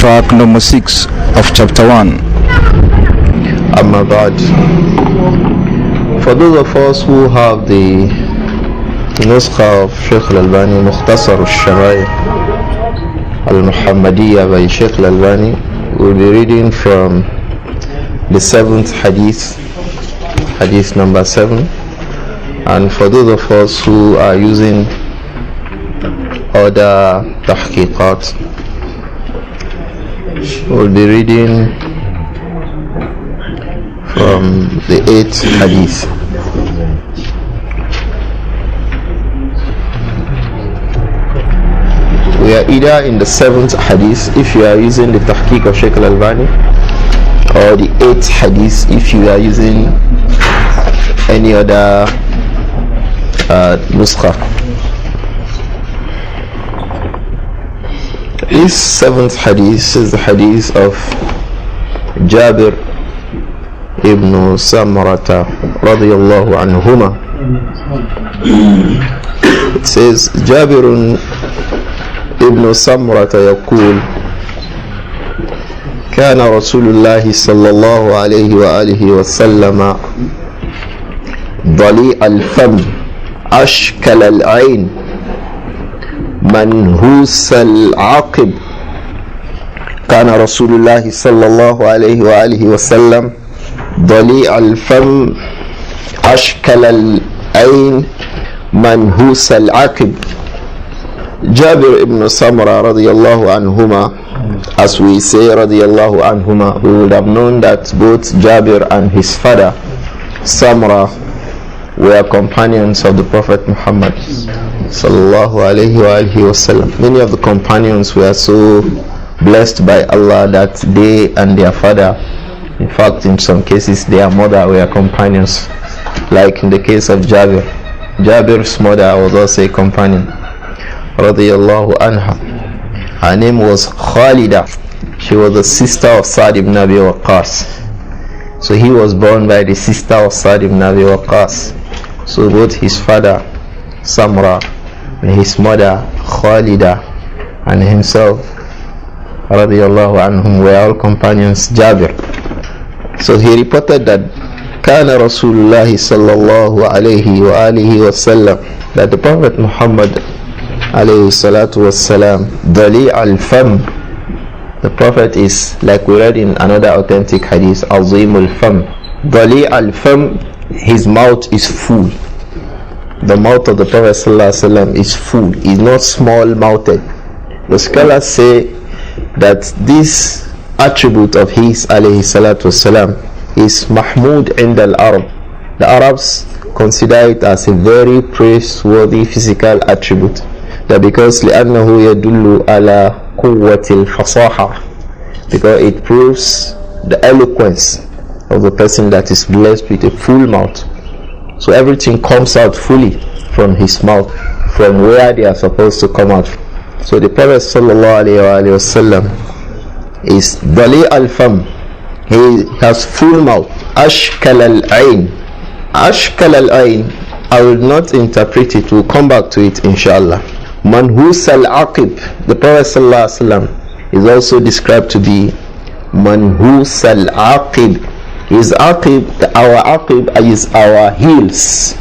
track number 6 of chapter 1. Amma ba'd. For those of us who have the nuskha of Shaykh al-Albani, Mukhtasar al-Shama'il al-Muhammadiyyah by Shaykh al-Albani, we'll be reading from the 7th hadith, hadith number 7. And for those of us who are using other tahqiqat, we'll be reading from the 8th hadith. We are either in the 7th hadith if you are using the tahqiq of Shaykh al-Albani, or the 8th hadith if you are using any other nuskha. This 7th hadith is the hadith of Jabir ibn Samurata radiyallahu anhuma. It says, Jabir ibn Samurata yaqul, كان رسول الله صلى الله عليه وآله وسلم ضليع الفم أشكل العين منهوس العقب. كان رسول الله صلى الله عليه وآله وسلم ضليع الفم أشكل العين منهوس العقب. Jabir ibn Samura radiyallahu anhuma, as we say radiyallahu anhuma, we would have known that both Jabir and his father Samura were companions of the Prophet Muhammad sallallahu alayhi wa alihi wasallam. Many of the companions were so blessed by Allah that they and their father, in fact in some cases their mother, were companions. Like in the case of Jabir, Jabir's mother was also a companion radiyallahu anha. Her name was Khalida. She was the sister of Sa'd ibn Abi Waqqas. So he was born by the sister of Sa'd ibn Abi Waqqas. So both his father Samra and his mother Khalida and himself radiyallahu anhum were all companions. Jabir. So he reported that Kana Rasulullah sallallahu alayhi wa alihi wa sallam, that the Prophet Muhammad alayhi salatu wassalam, Dali al-Fam, the Prophet is, like we read in another authentic hadith, Azim al-Fam. Dali al-Fam, his mouth is full. The mouth of the Prophet sallallahu alaihi wasallam is full, is not small-mouthed. The scholars say that this attribute of his alayhi salatu wassalam is Mahmud inda al-Arab. The Arabs consider it as a very praiseworthy physical attribute. That because لأنه يدل على قوة الفصاحة, because it proves the eloquence of the person that is blessed with a full mouth. So everything comes out fully from his mouth, from where they are supposed to come out. So the Prophet sallallahu alaihi wasallam is Dali al-Fam. He has full mouth. Ashkal al-Ain. Ashkal al-Ain, I will not interpret it, we'll come back to it inshallah. Manhus al-Aqib, the Prophet sallallahu alaihi wasallam is also described to be Manhus al-Aqib. His Aqib, our Aqib is our heels.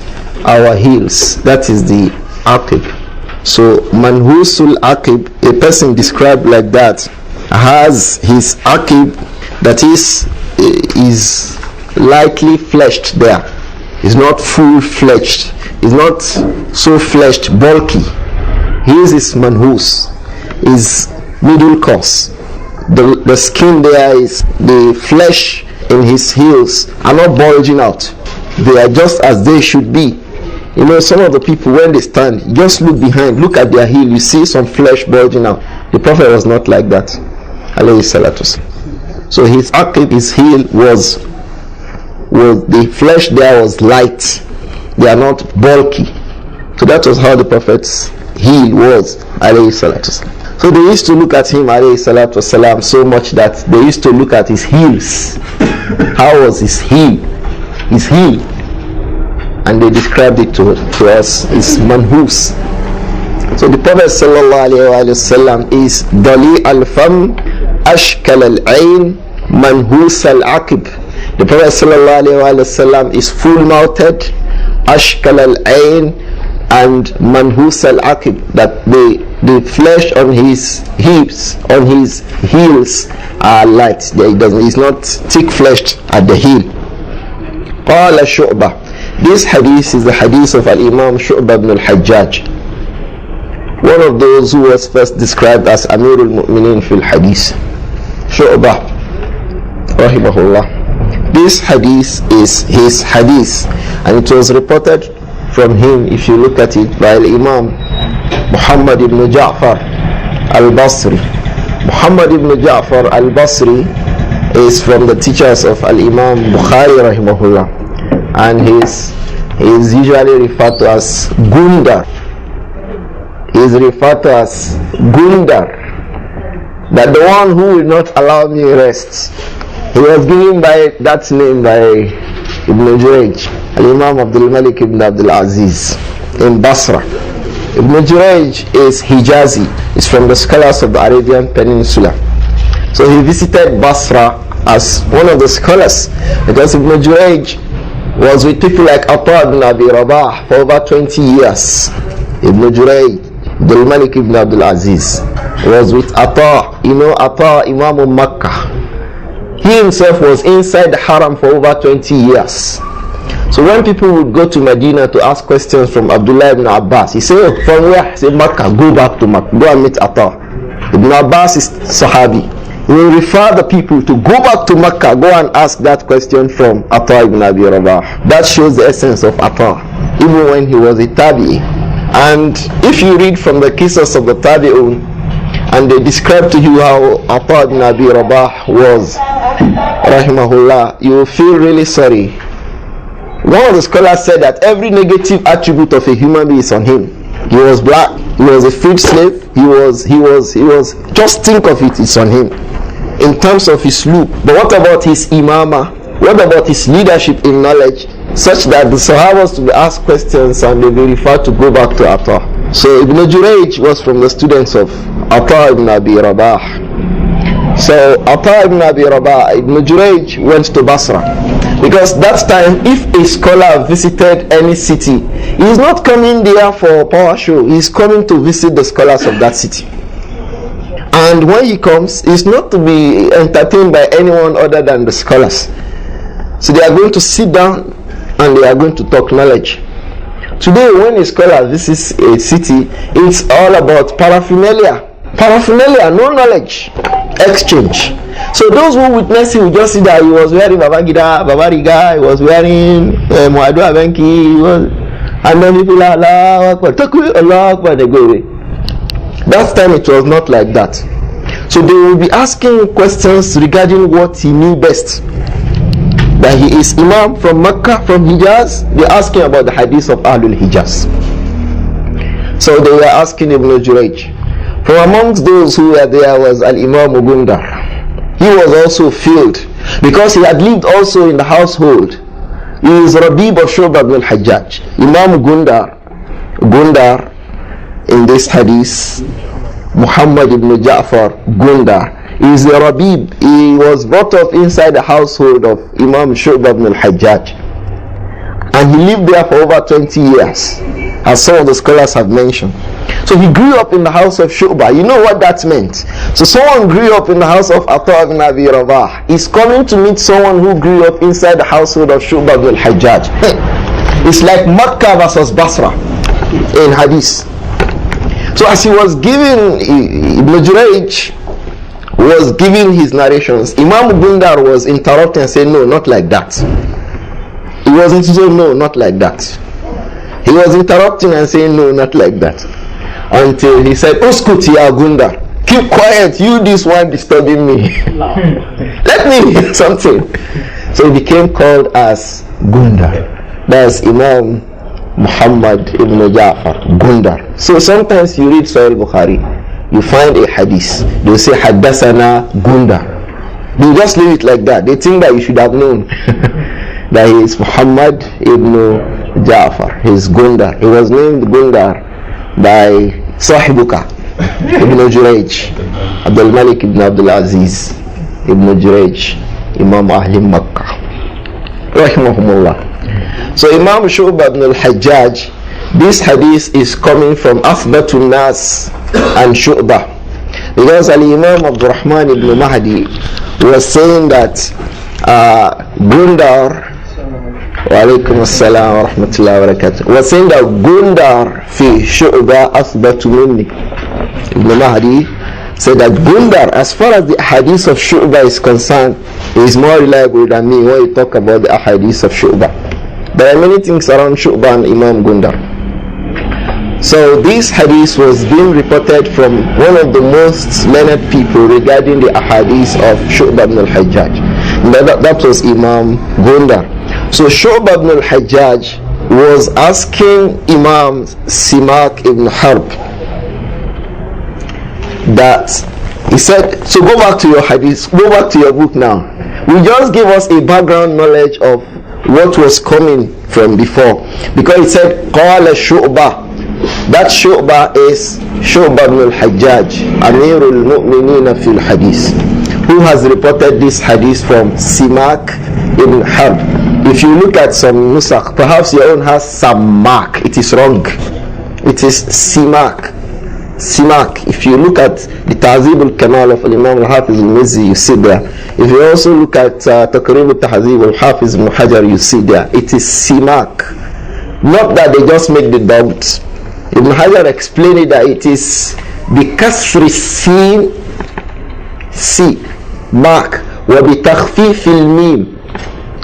Our heels, that is the Aqib. So Manhus al-Aqib, a person described like that, has his Aqib that is lightly fleshed there. Is not full-fledged. Is not so fleshed, bulky. His is manhus, is middle course. The skin there is, the flesh in his heels are not bulging out. They are just as they should be. You know, some of the people when they stand, just look behind, look at their heel, you see some flesh bulging out. The Prophet was not like that. Alayhi salatu. So his aqib, his heel was the flesh there was light. They are not bulky. So that was how the Prophet's heel was, alayhi salatu. So they used to look at him, alayhi salatu wasalam, so much that they used to look at his heels. How was his heel? His heel. And they described it to us, is manhus. So the Prophet sallallahu alayhi wa sallam is Dali al-Fam ashkal al-ayn manhus al-aqib. The Prophet ﷺ is full-mouthed, ashkal al-ayn, and manhus al-aqib, that the flesh on his hips, on his heels are light. He's not thick-fleshed at the heel. Qala Shu'bah. This hadith is the hadith of Al-Imam Shu'bah ibn al-Hajjaj, one of those who was first described as Amirul Mu'minin fil Hadith. Shu'bah rahimahullah. This hadith is his hadith, and it was reported from him, if you look at it, by Imam Muhammad ibn Ja'far al-Basri. Muhammad ibn Ja'far al-Basri is from the teachers of Al-Imam Bukhari rahimahullah, and he is usually referred to as Gundar. He is referred to as Gundar, that the one who will not allow me rest. He was given by that name by Ibn Jurayj, Al-Imam Abdul Malik ibn Abdul Aziz in Basra. Ibn Jurayj is Hijazi. He's from the scholars of the Arabian Peninsula. So he visited Basra as one of the scholars, because Ibn Jurayj was with people like Atta ibn Abi Rabah for over 20 years. Ibn Jurayj, Abdul Malik ibn Abdul Aziz, was with Atta. You know Atta, Imam of Makkah. He himself was inside the haram for over 20 years. So when people would go to Medina to ask questions from Abdullah ibn Abbas, he said, oh, from where? He said, Makkah. Go back to Makkah. Go and meet Atta. Ibn Abbas is Sahabi. He will refer the people to go back to Makkah. Go and ask that question from Atta ibn Abi Rabah. That shows the essence of Atta, even when he was a Tabi'i. And if you read from the cases of the Tabi'un, and they describe to you how Atta ibn Abi Rabah was, rahimahullah, you will feel really sorry. One of the scholars said that every negative attribute of a human being is on him. He was black, he was a freed slave, he was, just think of it, it's on him in terms of his look. But what about his imama? What about his leadership in knowledge, such that the Sahabas to be asked questions and they be referred to go back to Atta? So Ibn Jurayj was from the students of Atta ibn Abi Rabah. So Atta ibn Abi Rabah, Ibn Jurayj went to Basra, because that time if a scholar visited any city, he is not coming there for a power show, he is coming to visit the scholars of that city. And when he comes, he is not to be entertained by anyone other than the scholars. So they are going to sit down and they are going to talk knowledge. Today when a scholar visits a city, it's all about paraphernalia, no knowledge exchange. So those who witness him will just see that he was wearing Babariga, he was wearing Muadu Abenki, and then people are Allah Akbar, they go away. That time it was not like that. So they will be asking questions regarding what he knew best. That he is Imam from Mecca, from Hijaz. They are asking about the hadith of Ahlul Hijaz. So they were asking Ibn Jurayj. From amongst those who were there was Al-Imam Gundar. He was also filled, because he had lived also in the household. He is Rabib of Shu'bah ibn al-Hajjaj. Imam Gundar in this hadith, Muhammad ibn Ja'far Gundar, is a Rabib. He was brought up inside the household of Imam Shu'bah ibn al-Hajjaj, and he lived there for over 20 years, as some of the scholars have mentioned. So he grew up in the house of Shu'bah. You know what that meant. So someone grew up in the house of Atta ibn Abi Rabah is coming to meet someone who grew up inside the household of Shu'bah ibn al-Hajjaj. It's like Makkah versus Basra in hadith. So as he was giving, Ibn Jurayj was giving his narrations, Imam Gundar was interrupting and saying, no, not like that. He wasn't saying, no, not like that. He was interrupting and saying, no, not like that. Until he said, Uskut ya Gundar, keep quiet, you this one disturbing me. Let me hear something. So he became called as Gundar. That's Imam Muhammad ibn Ja'far Gundar. So sometimes you read Sahih Bukhari, you find a hadith, they say Haddathana Gundar. They just leave it like that. They think that you should have known that he is Muhammad ibn Ja'far. He is Gundar. He was named Gundar by Sahibuka. Ibn Jurayj, Abdul Malik ibn Abdul Aziz, Ibn Jurayj, Imam Ahli Makkah, rahimahumullah. So Imam Shu'bah ibn al-Hajjaj, this hadith is coming from Athbatun Nas and Shu'bah, because Al-Imam Abdurrahman ibn Mahdi was saying that Gundar, wa alaykum assalam wa rahmatullahi wa barakatuh, was saying that Gundar fi Shu'bah Athbatu minni. Ibn Mahdi said that Gundar, as far as the hadith of Shu'bah is concerned, is more reliable than me when you talk about the hadith of Shu'bah. There are many things around Shu'bah and Imam Gundar. So this hadith was being reported from one of the most learned people regarding the ahadith of Shu'bah ibn al-Hajjaj. That was Imam Gundar. So Shu'bah ibn al-Hajjaj was asking Imam Simak ibn Harb that, he said, so go back to your hadith, go back to your book now. We just give us a background knowledge of what was coming from before, because it said qala Shu'bah. That Shu'bah is Shu'bah ibn al-Hajjaj, Amirul Mu'mineen fil Hadith, who has reported this hadith from Simak ibn Harb. If you look at some nusakh, perhaps your own has Samak. It is wrong. It is Simak. Simak. If you look at the Tahzib al-Kamal of Imam al-Hafiz al-Mizzi, you see there. If you also look at Taqrib al-Tahzib al-Hafiz ibn Hajar, you see there. It is Simak. Not that they just make the doubts. Ibn Hajar explained it that it is بكسر السين C mark وبتخفيف الميم.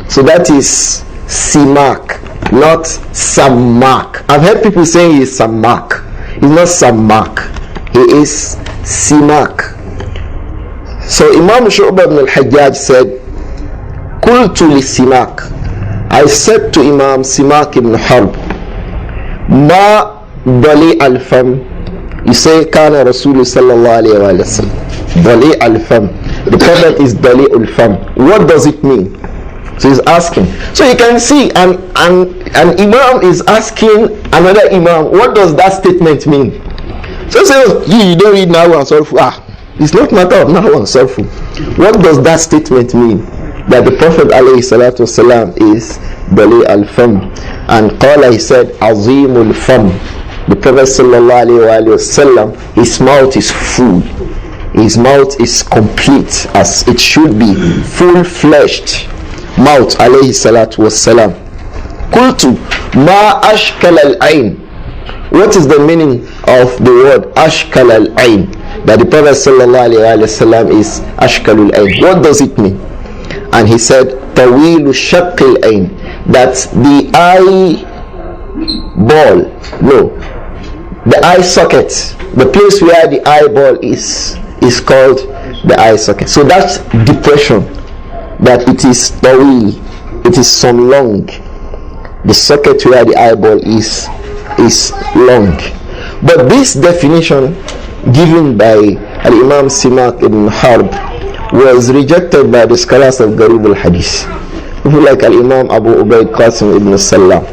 So that is Simak, not Samak. I've heard people saying he's Samak. He's not Samak. He is Simak. So Imam Shu'bah ibn al-Hajjaj said, قلت لسماك, I said to Imam Simak ibn Harb, Ma Dali al-Fam. You say Kana Rasul sallallahu alayhi wa sallam. Dali al-Fam. The Prophet is Dali al-Fam. What does it mean? So he's asking. So you can see an Imam is asking another Imam, what does that statement mean? So say, you don't read Nahu and Sarfu. It's not matter of Nahu and Sarfu. What does that statement mean? That the Prophet alayhi salatu wasalam is Dali al-Fam. And Qala, he said, Azimul Fam. The Prophet sallallahu alayhi wa sallam, his mouth is full. His mouth is complete, as it should be, full-fleshed mouth alayhi salatu wassalam. Qultu ma ashkal al-ain. What is the meaning of the word ashkal al-ain? That the Prophet sallallahu alayhi wa sallam is ashkal al-ain. What does it mean? And he said tawilu shaq al-ain. That's the eye ball. No, the eye socket. The place where the eyeball is called the eye socket. So that's depression. That it is tawil, it is some long. The socket where the eyeball is long. But this definition given by Al-Imam Simak ibn Harb was rejected by the scholars of Garib al-Hadith, people like Al-Imam Abu Ubaid Qasim ibn Salam,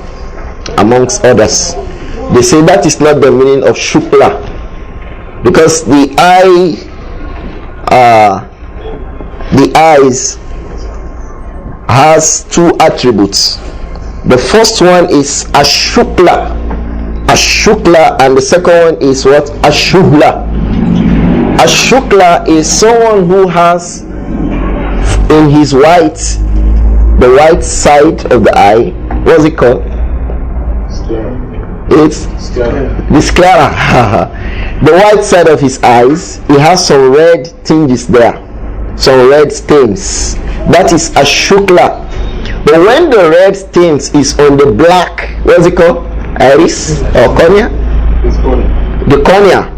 amongst others. They say that is not the meaning of shukla, because the eyes has two attributes. The first one is ashukla, and the second one is what? Ashuhla. Ashukla is someone who has in his the white side of the eye, what's it called? It's the sclera. The white side of his eyes, he has some red tinges there, some red stains. That is a shukla. But when the red stains is on the black, what's it called? Iris or cornea? The cornea.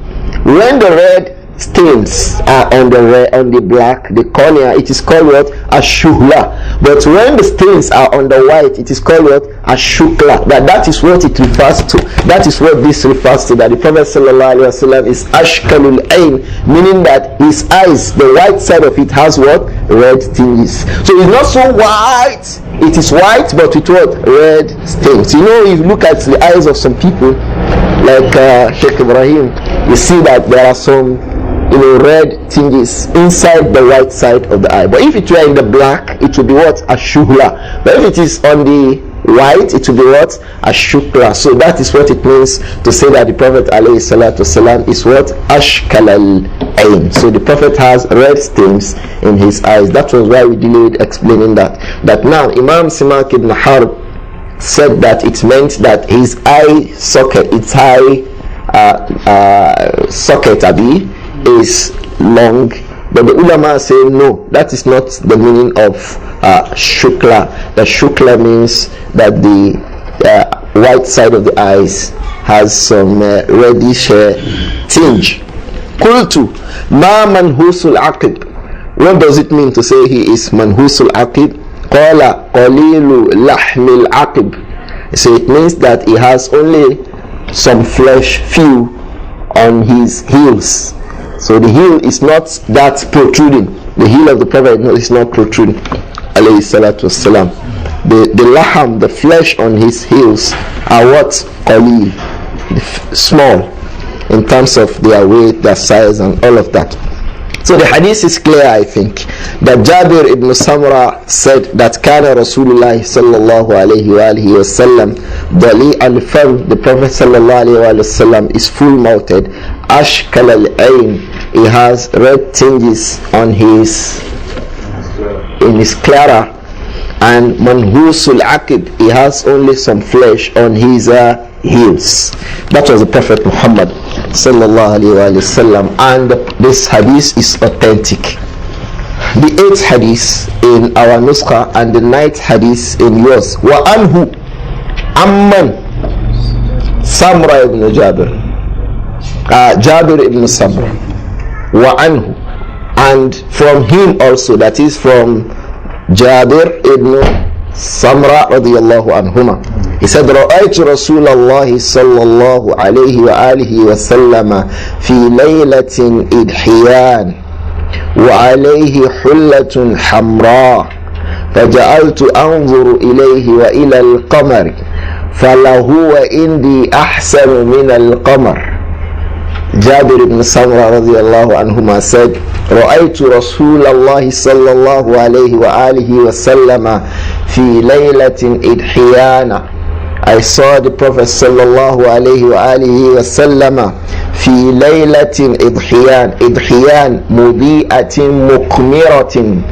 When the red stains are on the black, the cornea, it is called what? A shuhla. But when the stains are on the white, it is called what? A shukla. That is what it refers to. That is what this refers to. That the Prophet sallallahu alaihi wasallam is ashkalul ain, meaning that his eyes, the white side of it has what? Red tinges. So it's not so white. It is white, but with what? Red stains. You know, if you look at the eyes of some people, like Shaykh Ibrahim, you see that there are some red tinges inside the right side of the eye. But if it were in the black, it would be what? Ash-shuhla. But if it is on the white, it will be what? Ash-shukla. So that is what it means to say that the Prophet ﷺ is what? Ashkal al-ayn. So the Prophet has red stains in his eyes. That was why we delayed explaining that. That now Imam Simak ibn Harb said that it meant that his eye socket, its eye socket is long. But the ulama say no, that is not the meaning of shukla. The shukla means that the white side of the eyes has some reddish tinge. Qultu ma manhusul aqib. What does it mean to say he is manhusul aqib? Qala qalilu lahmil aqib. So it means that he has only some flesh few on his heels. So the heel is not that protruding. The heel of the Prophet is not protruding. Alayhi salatu wassalam. The laham, the flesh on his heels are what? Qalil. Small in terms of their weight, their size and all of that. So the hadith is clear, I think, that Jabir ibn Samra said that Kana Rasulullah sallallahu alayhi wa alihi wa sallam Dali al-Fam, the Prophet sallallahu alayhi wa sallam is full-mouthed, Ashkal al-Ayn, he has red tinges on in his clara, and Manhusul Aqib, he has only some flesh on his heels. That was the Prophet Muhammad sallallahu alayhi wa sallam, and this hadith is authentic. The 8th hadith in our nuskha and the 9th hadith in yours. Wa anhu amman Samra ibn Jabir, Jabir ibn Samra. Wa anhu, and from him also, that is from Jabir ibn Samra radiyallahu anhuma. He said, رأيت رسول الله صلى الله عليه وآله وسلم في ليلة إضحيان وعليه حلة حمراء فجعلت أنظر إليه وإلى القمر فلهو عندي أحسن من القمر. Jabir ibn Samra radiyallahu anhuma said, رأيت رسول الله صلى الله عليه وآله وسلم في ليلة إضحيان. I saw the Prophet sallallahu alayhi wa alihi wa sallama fi laylatin idhiyan, idhiyan mudi'atin muqmiratin,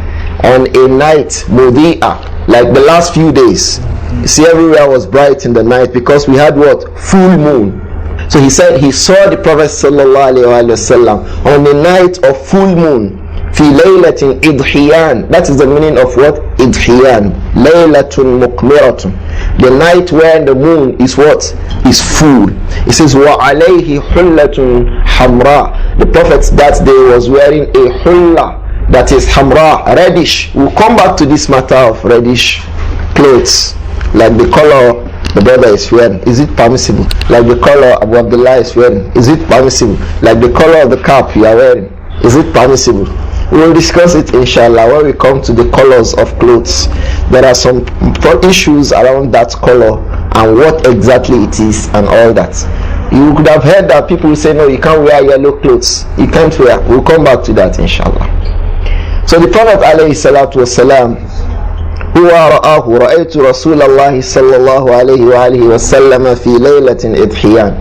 on a night mudi'a, like the last few days. You see, everywhere was bright in the night because we had what? Full moon. So he said he saw the Prophet sallallahu alayhi wa sallam on a night of full moon. Fi laylatin idhiyan. That is the meaning of what? Idhiyan. Laylatun muqmiratun. The night where the moon is what? Is full. It says wa alayhi hullatun hamra. The Prophet that day was wearing a hulla, that is hamra, reddish. We'll come back to this matter of reddish clothes, like the color the brother is wearing. Is it permissible? Like the color Abu Abdullah is wearing. Is it permissible? Like the color of the cap you are wearing. Is it permissible? We will discuss it inshallah when we come to the colors of clothes. There are some issues around that color and what exactly it is and all that. You could have heard that people say no, you can't wear yellow clothes. You can't wear. We'll come back to that inshallah. So the Prophet alayhi salatu wasalam, هو رآه رأيت رسول الله صلى الله عليه وآله وسلم في ليلة إضحيان.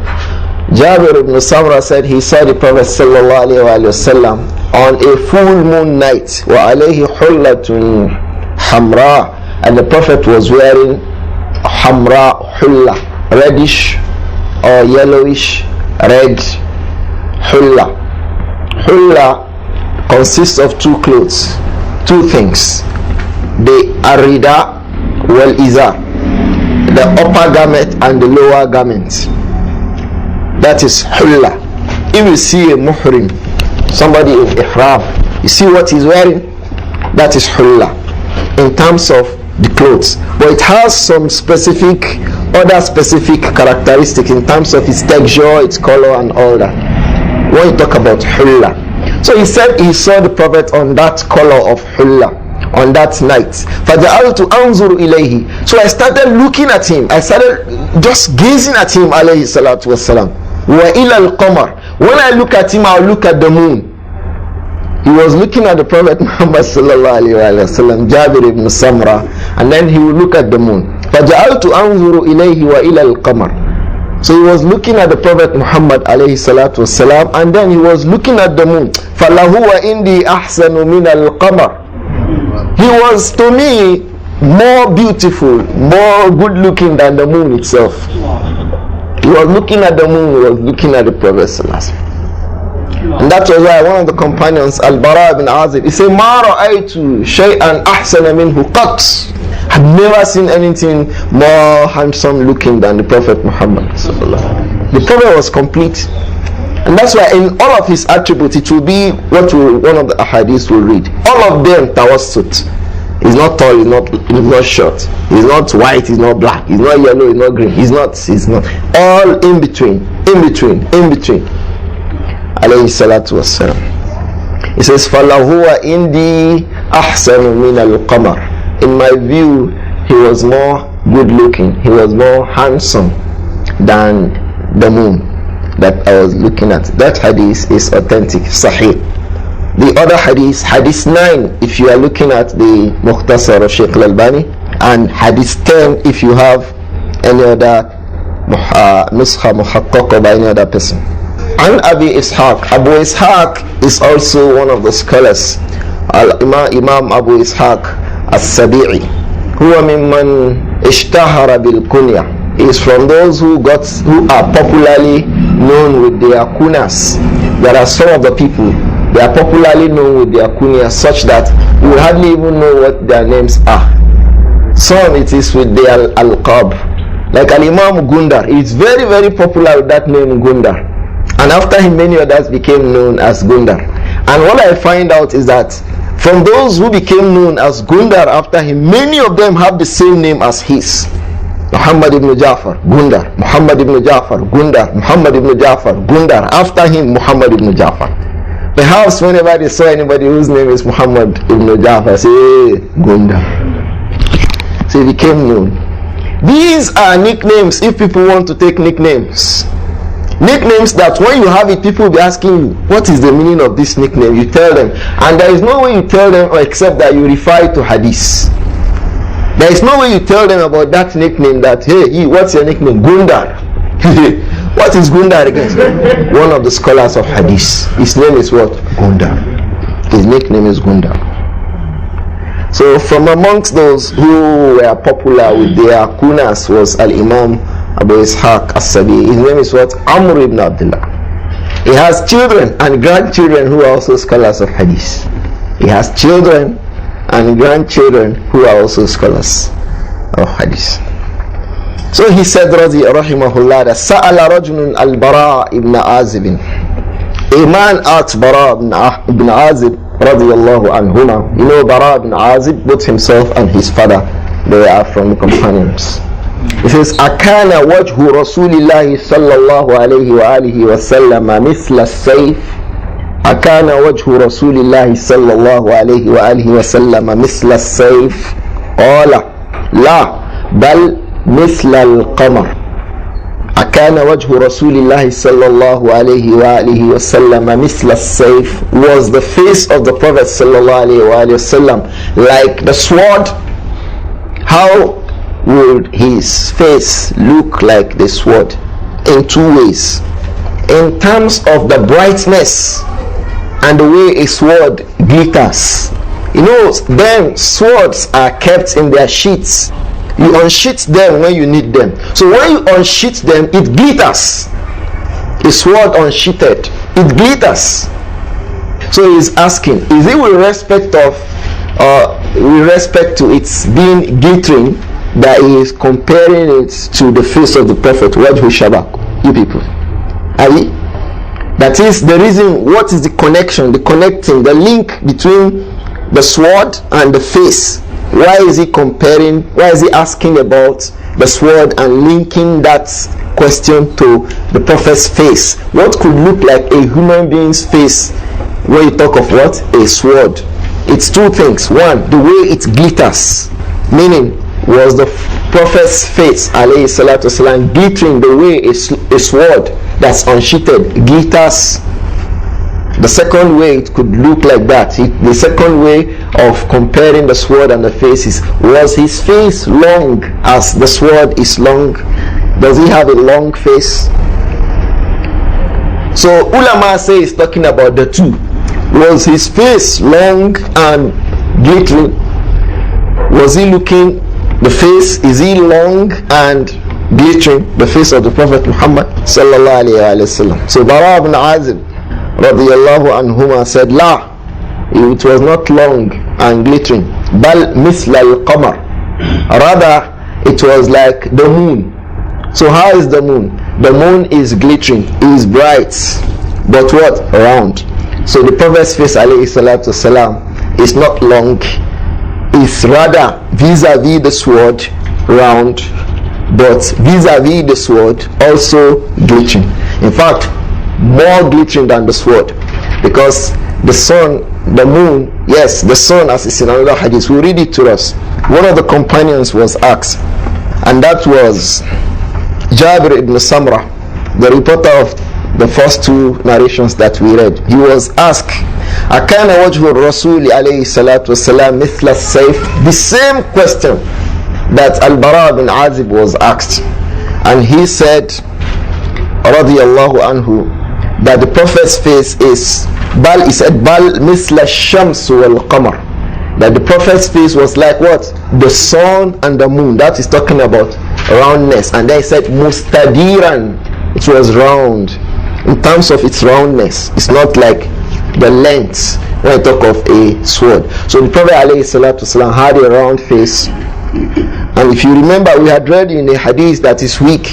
Jabir ibn Samra said he saw the Prophet sallallahu alayhi wa sallam on a full moon night, wa alayhi hullatun hamra, and the Prophet was wearing hamra hulla, reddish or yellowish red hulla. Hulla consists of two clothes, two things: the arida wal izar, the upper garment and the lower garment. That is hulla. If you see a muhrim, somebody in ihram, you see what he's wearing, that is hulla in terms of the clothes. But it has some other specific characteristics in terms of its texture, its color and all that when you talk about hulla. So he said he saw the Prophet on that color of hulla on that night. فَجَعَلْتُ أَنْظُرُ إِلَيْهِ. So I started looking at him. I started just gazing at him, alayhi salatu wasalam. وَإِلَى الْقَمَرِ. When I look at him, I'll look at the moon. He was looking at the Prophet Muhammad sallallahu alayhi wa sallam, Jabir ibn Samra, and then he would look at the moon. فَجَعَلْتُ أَنْظُرُ إِلَيْهِ وَإِلَى الْقَمَرِ. So he was looking at the Prophet Muhammad alayhi salatu wasalam, and then he was looking at the moon. فَلَهُوَ إِنْدِي أَحْسَنُ مِنَ الْقَمَرِ. He was to me more beautiful, more good looking than the moon itself. He was looking at the moon, he was looking at the Prophet sallallahu alayhi wa sallam. And that was why one of the companions, Al-Bara ibn Azib, he said, مَا رَأَيْتُ شَيْئًا أَحْسَنَ مِنْهُ قَطْ. I've never seen anything more handsome looking than the Prophet Muhammad. The Prophet was complete. And that's why in all of his attributes, it will be what one of the ahadith will read. All of them tawassut. He's not tall, he's not short, he's not white, he's not black, he's not yellow, he's not green, he's not all in between. Alayhi salatu wassalam. He says, فَلَهُوَ إِنْدِي أَحْسَنُ مِنَ الْقَمَرِ. In my view, he was more good looking, he was more handsome than the moon that I was looking at. That hadith is authentic, sahih. The other hadith, hadith 9, if you are looking at the Mukhtasar of Shaykh al-Albani, and hadith 10 if you have any other nuskha muhaqqaqa by any other person. And Abi Ishaq. Abu Ishaq is also one of the scholars. Imam Abu Ishaq as-Sabi'i. Huwa mimman ishtahara bil kunya. He is from those who are popularly known with their kunyas. There are some of the people, they are popularly known with their kunyas such that we will hardly even know what their names are. Some it is with their alqab. Like Al-Imam Gundar, he is very, very popular with that name Gundar. And after him, many others became known as Gundar. And what I find out is that from those who became known as Gundar after him, many of them have the same name as his. Muhammad ibn Ja'far, Gundar. Muhammad ibn Ja'far, Gundar. Muhammad ibn Ja'far, Gundar. After him, Muhammad ibn Ja'far. Perhaps whenever they saw anybody whose name is Muhammad ibn Ja'far, say Gundar. So he became known. These are nicknames if people want to take nicknames. Nicknames that when you have it, people will be asking you, what is the meaning of this nickname? You tell them. And there is no way you tell them except that you refer to hadith. There is no way you tell them about that nickname that, hey, what's your nickname? Gundar. What is Gundar again? One of the scholars of hadith. His name is what? Gundar. His nickname is Gundar. So from amongst those who were popular with their kunas was Al-Imam Abu Ishaq as-Sabi. His name is what? Amr ibn Abdullah. He has children and grandchildren who are also scholars of hadith. He has children and grandchildren who are also scholars of hadith. So he said, rahimahullah, that Sa'ala rajulun al-Bara ibn Azib. A man asked Bara ibn Azib radiyallahu anhuma. You know Bara ibn Azib, both himself and his father, they are from the companions. He says, Akana wajhu Rasulillahi sallallahu alayhi wa alihi wa sallam mithla as-sayf. Akana wajhu Rasulillahi sallallahu alayhi wa alihi wa sallam mithla as-sayf. Qala la bal mithla al-qamar. Akana wajhu Rasulillahi sallallahu alayhi wa alihi wa sallam mithla as-sayf. Was the face of the Prophet sallallahu alayhi wa alihi wa sallam like the sword? How would his face look like the sword? In two ways. In terms of the brightness and the way a sword glitters. You know, then swords are kept in their sheaths. You unsheath them when you need them. So when you unsheath them, it glitters. A sword unsheathed, it glitters. So he's asking, is it with respect to its being glittering that he is comparing it to the face of the Prophet? Wajhu Shabak, you people. Ali? That is the reason. What is the connection, the connecting, the link between the sword and the face? Why is he comparing, why is he asking about the sword and linking that question to the Prophet's face? What could look like a human being's face when you talk of what? A sword. It's two things. One, the way it glitters, meaning was the Prophet's face, alayhi salatu wasalam, glittering the way a sword that's unsheathed glitters. The second way it could look like that, the second way of comparing the sword and the faces, was his face long as the sword is long? Does he have a long face? So ulama say is talking about the two. Was his face long and glittering? Was he looking, the face, is he long and glittering? The face of the Prophet Muhammad sallallahu alayhi wa sallam. So Bara ibn Azib radiyallahu anhuma said, La, it was not long and glittering. Bal misla al-qamar. Rather, it was like the moon. So how is the moon? The moon is glittering, is bright, but what? Round. So the Prophet's face, alayhi salatu wasalam, is not long, is rather vis-a-vis the sword round, but vis-a-vis the sword also glittering. In fact, more glittering than the sword, because the sun, the moon, yes, the sun, as is in another hadith, we read it to us. One of the companions was asked, and that was Jabir ibn Samra, the reporter of the first two narrations that we read. He was asked, Akana wajhu Rasuli alayhi salatu wasalam mithla sayf? The same question that Al-Bara bin Azib was asked, and he said radiyallahu anhu that the Prophet's face is bal, he said bal mithla shams wal qamar, that the Prophet's face was like what? The sun and the moon. That is talking about roundness. And then he said mustadiran, it was round in terms of its roundness. It's not like the length when I talk of a sword. So the Prophet alayhi salatu wasalam had a round face, and if you remember, we had read in a hadith that is weak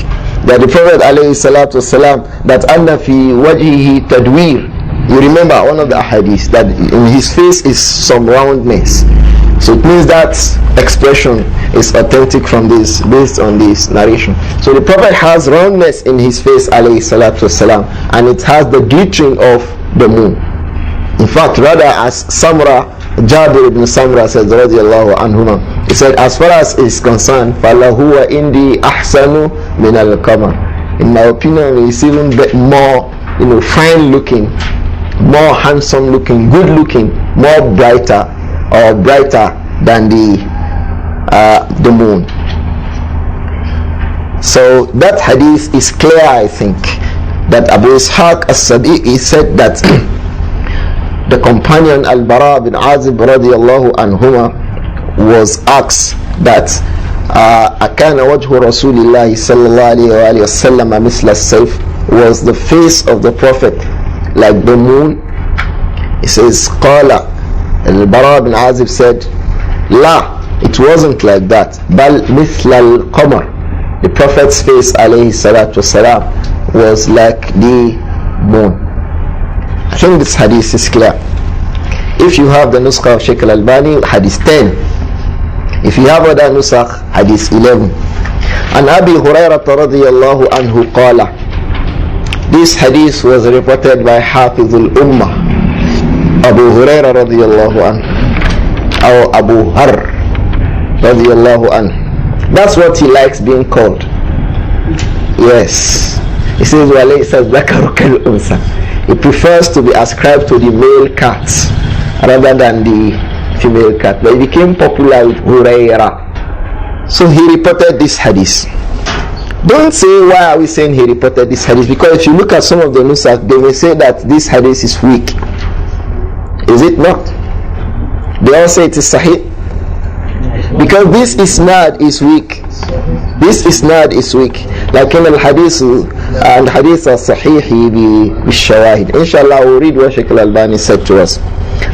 that the Prophet alayhi salatu wasalam, that anna fi wajhihi tadwir. You remember one of the hadiths that in his face is some roundness. So it means that expression is authentic from this, based on this narration. So the Prophet has roundness in his face alayhi salatu wasalam, and it has the glittering of the moon. In fact, rather, as Jabir ibn Samra says radiyallahu anhuma, he said, as far as is concerned, فَلَهُوَ إِنْدِي أَحْسَنُ مِنَ الْقَمَرِ, in my opinion, it's even more, fine looking, more handsome looking, good looking, more brighter than the moon. So that hadith is clear, I think, that Abu Ishaq as-Sadiqi said that the companion Al-Bara bin Azib radiyallahu anhuma was asked that akana wajhu Rasulillahi sallallahu alayhi wa sallam misla as-sayf, was the face of the Prophet like the moon? He says qala, Al-Bara bin Azib said, La, it wasn't like that. Bal mithla al-qamar, the Prophet's face alayhi salatu wasalam was like the moon. I think this hadith is clear. If you have the nuskha of Shaykh al-Albani, hadith 10. If you have other nusakh, hadith 11. And Abi Hurairah radiyallahu anhu qala, this hadith was reported by Hafiz al-Ummah, Abu Hurairah radiyallahu anhu, or Abu Har radiyallahu anhu. That's what he likes being called. Yes, he says walaysa dhakaruka al-unsa, he prefers to be ascribed to the male cat rather than the female cat, but he became popular with Hurairah. So he reported this hadith. Don't say why are we saying he reported this hadith, because if you look at some of the nusakh, they may say that this hadith is weak. Is it not? They all say it is sahih, because this isnad is weak. This isnad is weak, like in al-hadith and hadith al-sahihi bi-shawahid. Inshallah we'll read what Shaykh al-Albani said to us,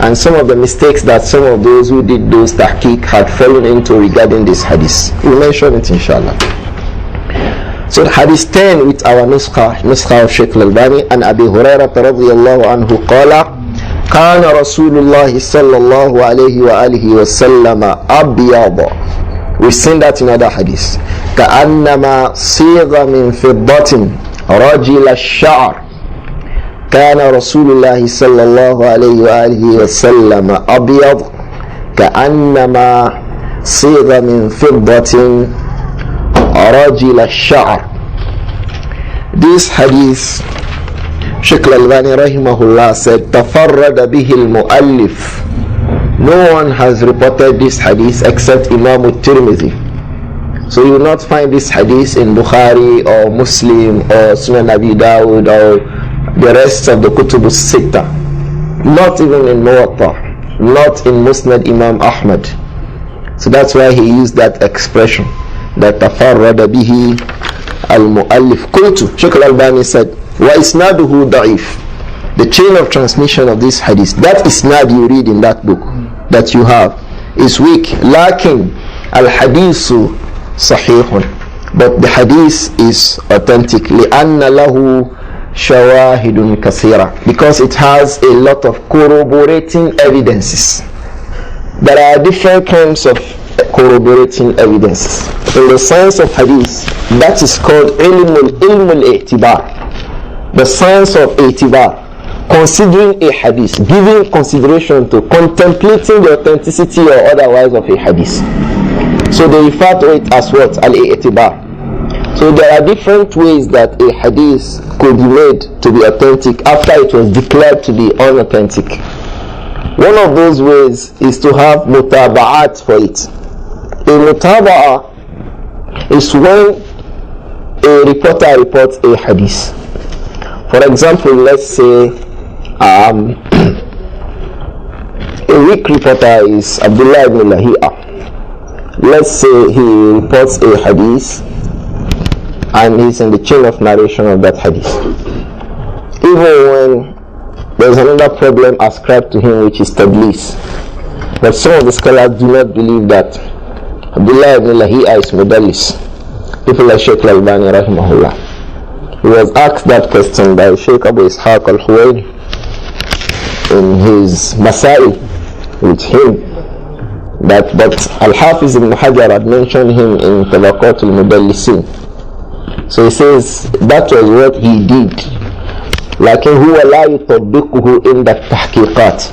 and some of the mistakes that some of those who did those tahqiq had fallen into regarding this hadith. We'll mention it inshallah. So hadith 10 with our nuskha of Shaykh al-Albani, and Abi Hurairah radiyallahu anhu qala, كان رسول الله صلى الله عليه وآله وسلم أبيض. We've seen that in other hadith. كأنما صيغ من فضة رجل الشعر. كان رسول الله صلى الله عليه وآله وسلم أبيض كأنما صيغ من فضة رجل الشعر. This hadith, Shaykh al-Albani rahimahullah said, تفرد به المؤلف. No one has reported this hadith except Imam al-Tirmidhi. So you will not find this hadith in Bukhari or Muslim or Sunan Abi Dawud or the rest of the Kutub al-Sitta. Not even in Muwatta, not in Musnad Imam Ahmad. So that's why he used that expression, that تفرد به المؤلف. قلت, Shaykh al-Albani said, وَإِسْنَادُهُ ضَعِيف. The chain of transmission of this hadith, that isnad you read in that book that you have, is weak. لكن الحديث صحيح. But the hadith is authentic. لأن له شواهد كثيرة. Because it has a lot of corroborating evidences. There are different kinds of corroborating evidences. In the science of hadith, that is called ilm al-i'tibar. The science of i'tibar, considering a hadith, giving consideration to contemplating the authenticity or otherwise of a hadith. So they refer to it as what? Al-i'tibar. So there are different ways that a hadith could be made to be authentic after it was declared to be unauthentic. One of those ways is to have mutaba'at for it. A mutaba'ah is when a reporter reports a hadith. For example, let's say a weak reporter is Abdullah ibn Lahia. Let's say he reports a hadith and he's in the chain of narration of that hadith. Even when there's another problem ascribed to him, which is tadlis. But some of the scholars do not believe that Abdullah ibn Lahia is mudallis. People like Shaykh al-Albani rahimahullah. He was asked that question by Shaykh Abu Ishaq al-Huwaini in his Masail with him, that but Al-Hafiz ibn Hajar had mentioned him in Tabaqat al-Mudallisin. So he says that was what he did. لكن هو لا يطبقه عند التحقيقات.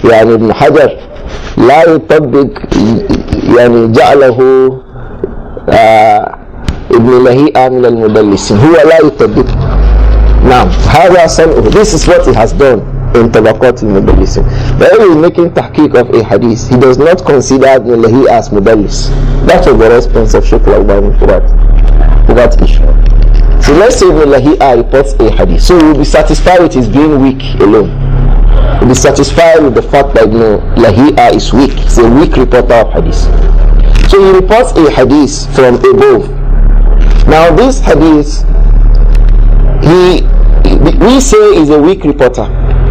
يعني ابن حجر لا يطبق، يعني جعله ابن لهيئة من المدلسين. هو لا يطبق. نعم هذا صنعه. This is what he has done in Tabaqat al-Mudallisin. But when he is making tahqiq of a hadith, he does not consider ibn Lahiyya as mudallis. That was the response of Shaykh al-Albani for that issue. So let's say ibn Lahiyya reports a hadith, so we'll be satisfied with his being weak alone. We'll be satisfied with the fact that ibn Lahiyya is weak. He's a weak reporter of hadith. So he reports a hadith from above. Now this hadith, we say is a weak reporter.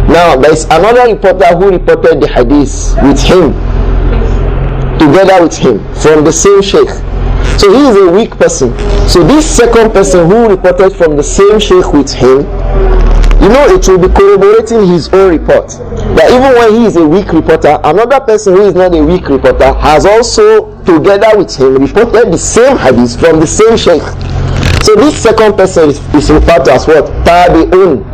Now there is another reporter who reported the hadith with him, together with him, from the same Shaykh. So he is a weak person. So this second person who reported from the same Shaykh with him, you know, it will be corroborating his own report. That even when he is a weak reporter, another person who is not a weak reporter has also, together with him, reported the same hadith from the same Shaykh. So this second person is referred to as what? Tabi'un.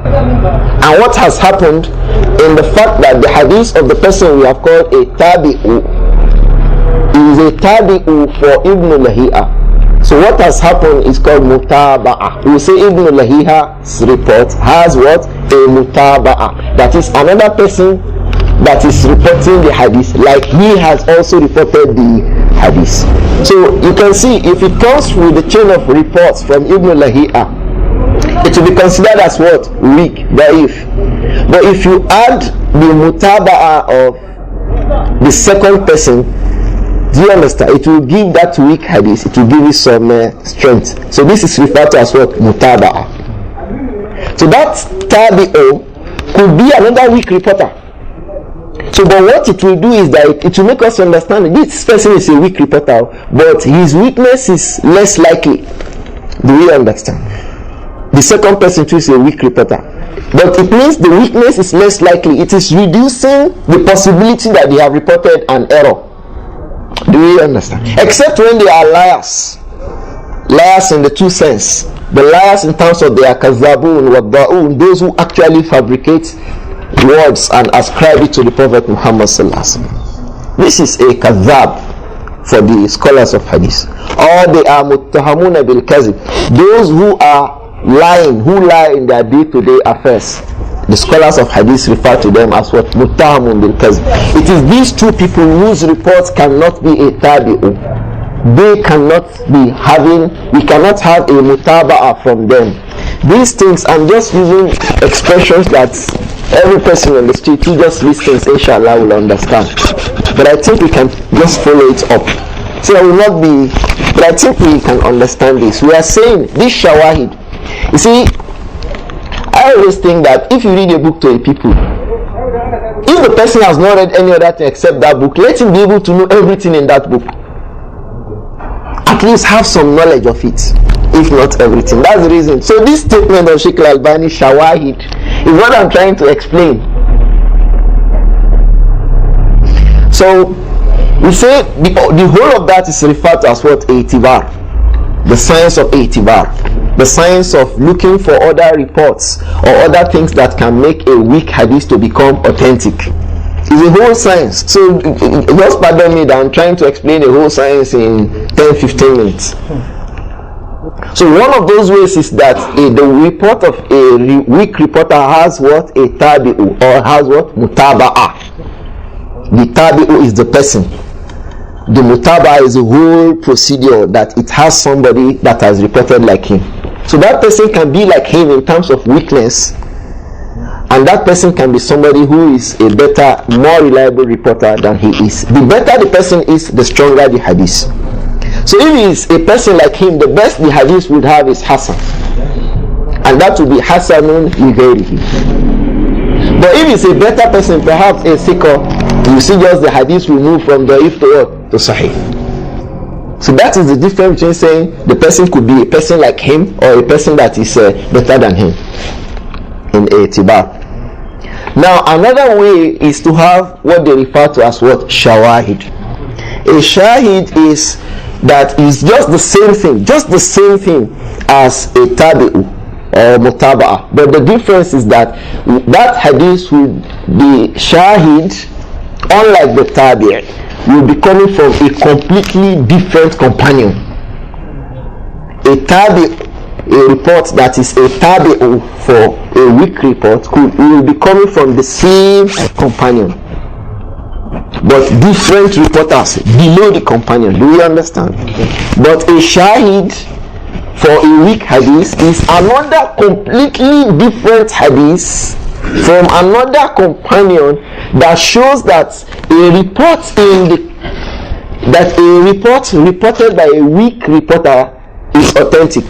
And what has happened in the fact that the hadith of the person we have called a Tabi'u is a Tabi'u for Ibn Lahiyya. So what has happened is called Mutaba'ah. We say Ibn Lahiyya's report has what? A Mutaba'ah. That is another person that is reporting the hadith, like he has also reported the hadith. So you can see, if it comes with the chain of reports from Ibn Lahiyya, it will be considered as what? Weak, da'if. But if you add the mutaba'ah of the second person, do you understand? It will give that weak hadith, it will give it some strength. So this is referred to as what? Mutaba'ah. So that tabi'u could be another weak reporter. So but what it will do is that it will make us understand that this person is a weak reporter, but his weakness is less likely. Do you understand? The second person too is a weak reporter, but it means the weakness is less likely. It is reducing the possibility that they have reported an error. Do you understand? Except when they are liars. Liars in the two sense. The liars in terms of their kazabun, wadda'un, those who actually fabricate words and ascribe it to the Prophet Muhammad sallallahu alaihi wasallam. This is a kazab for the scholars of hadith. Or they are muttahamuna bil kazib, those who are lying, who lie in their day-to-day affairs. The scholars of hadith refer to them as what? Muttahamun bil kazib. It is these two people whose reports cannot be a tabi'u. They cannot be having, we cannot have a mutaba'a from them. These things, I'm just using expressions that every person on the street who just listens, inshallah, will understand. But I think we can just follow it up. So I will not be, but I think we can understand this. We are saying this shawahid. You see, I always think that if you read a book to a people, if the person has not read any other thing except that book, let him be able to know everything in that book. At least have some knowledge of it, if not everything. That's the reason. So this statement of Shaykh al-Albani, shawahid, is what I'm trying to explain. So we say the whole of that is referred to as what? Itibar. The science of itibar. The science of looking for other reports or other things that can make a weak hadith to become authentic. It's a whole science. So just pardon me that I'm trying to explain the whole science in 10-15 minutes. So one of those ways is that the report of a weak reporter has what? A tabi'u, or has what? Mutaba'ah. The tabi'u is the person. The mutaba'ah is a whole procedure that it has somebody that has reported like him. So that person can be like him in terms of weakness, and that person can be somebody who is a better, more reliable reporter than he is. The better the person is, the stronger the hadith. So if he is a person like him, the best the hadith would have is Hasan, and that would be Hasanun li ghayrihi. But if it's a better person, perhaps a thiqah, you see just the hadith will move from da'if to what? To sahih. So that is the difference between saying the person could be a person like him or a person that is better than him in itibar. Now another way is to have what they refer to as what? Shawahid. A shahid is that is just the same thing as a tabi'u or mutaba'ah. But the difference is that that hadith will be shahid, unlike the tabi', will be coming from a completely different companion. A tabi', a report that is a tabi'u for a weak report, will be coming from the same companion, but different reporters below the companion. Do you understand? But a shahid for a weak hadith is another completely different hadith from another companion that shows that a report reported by a weak reporter is authentic.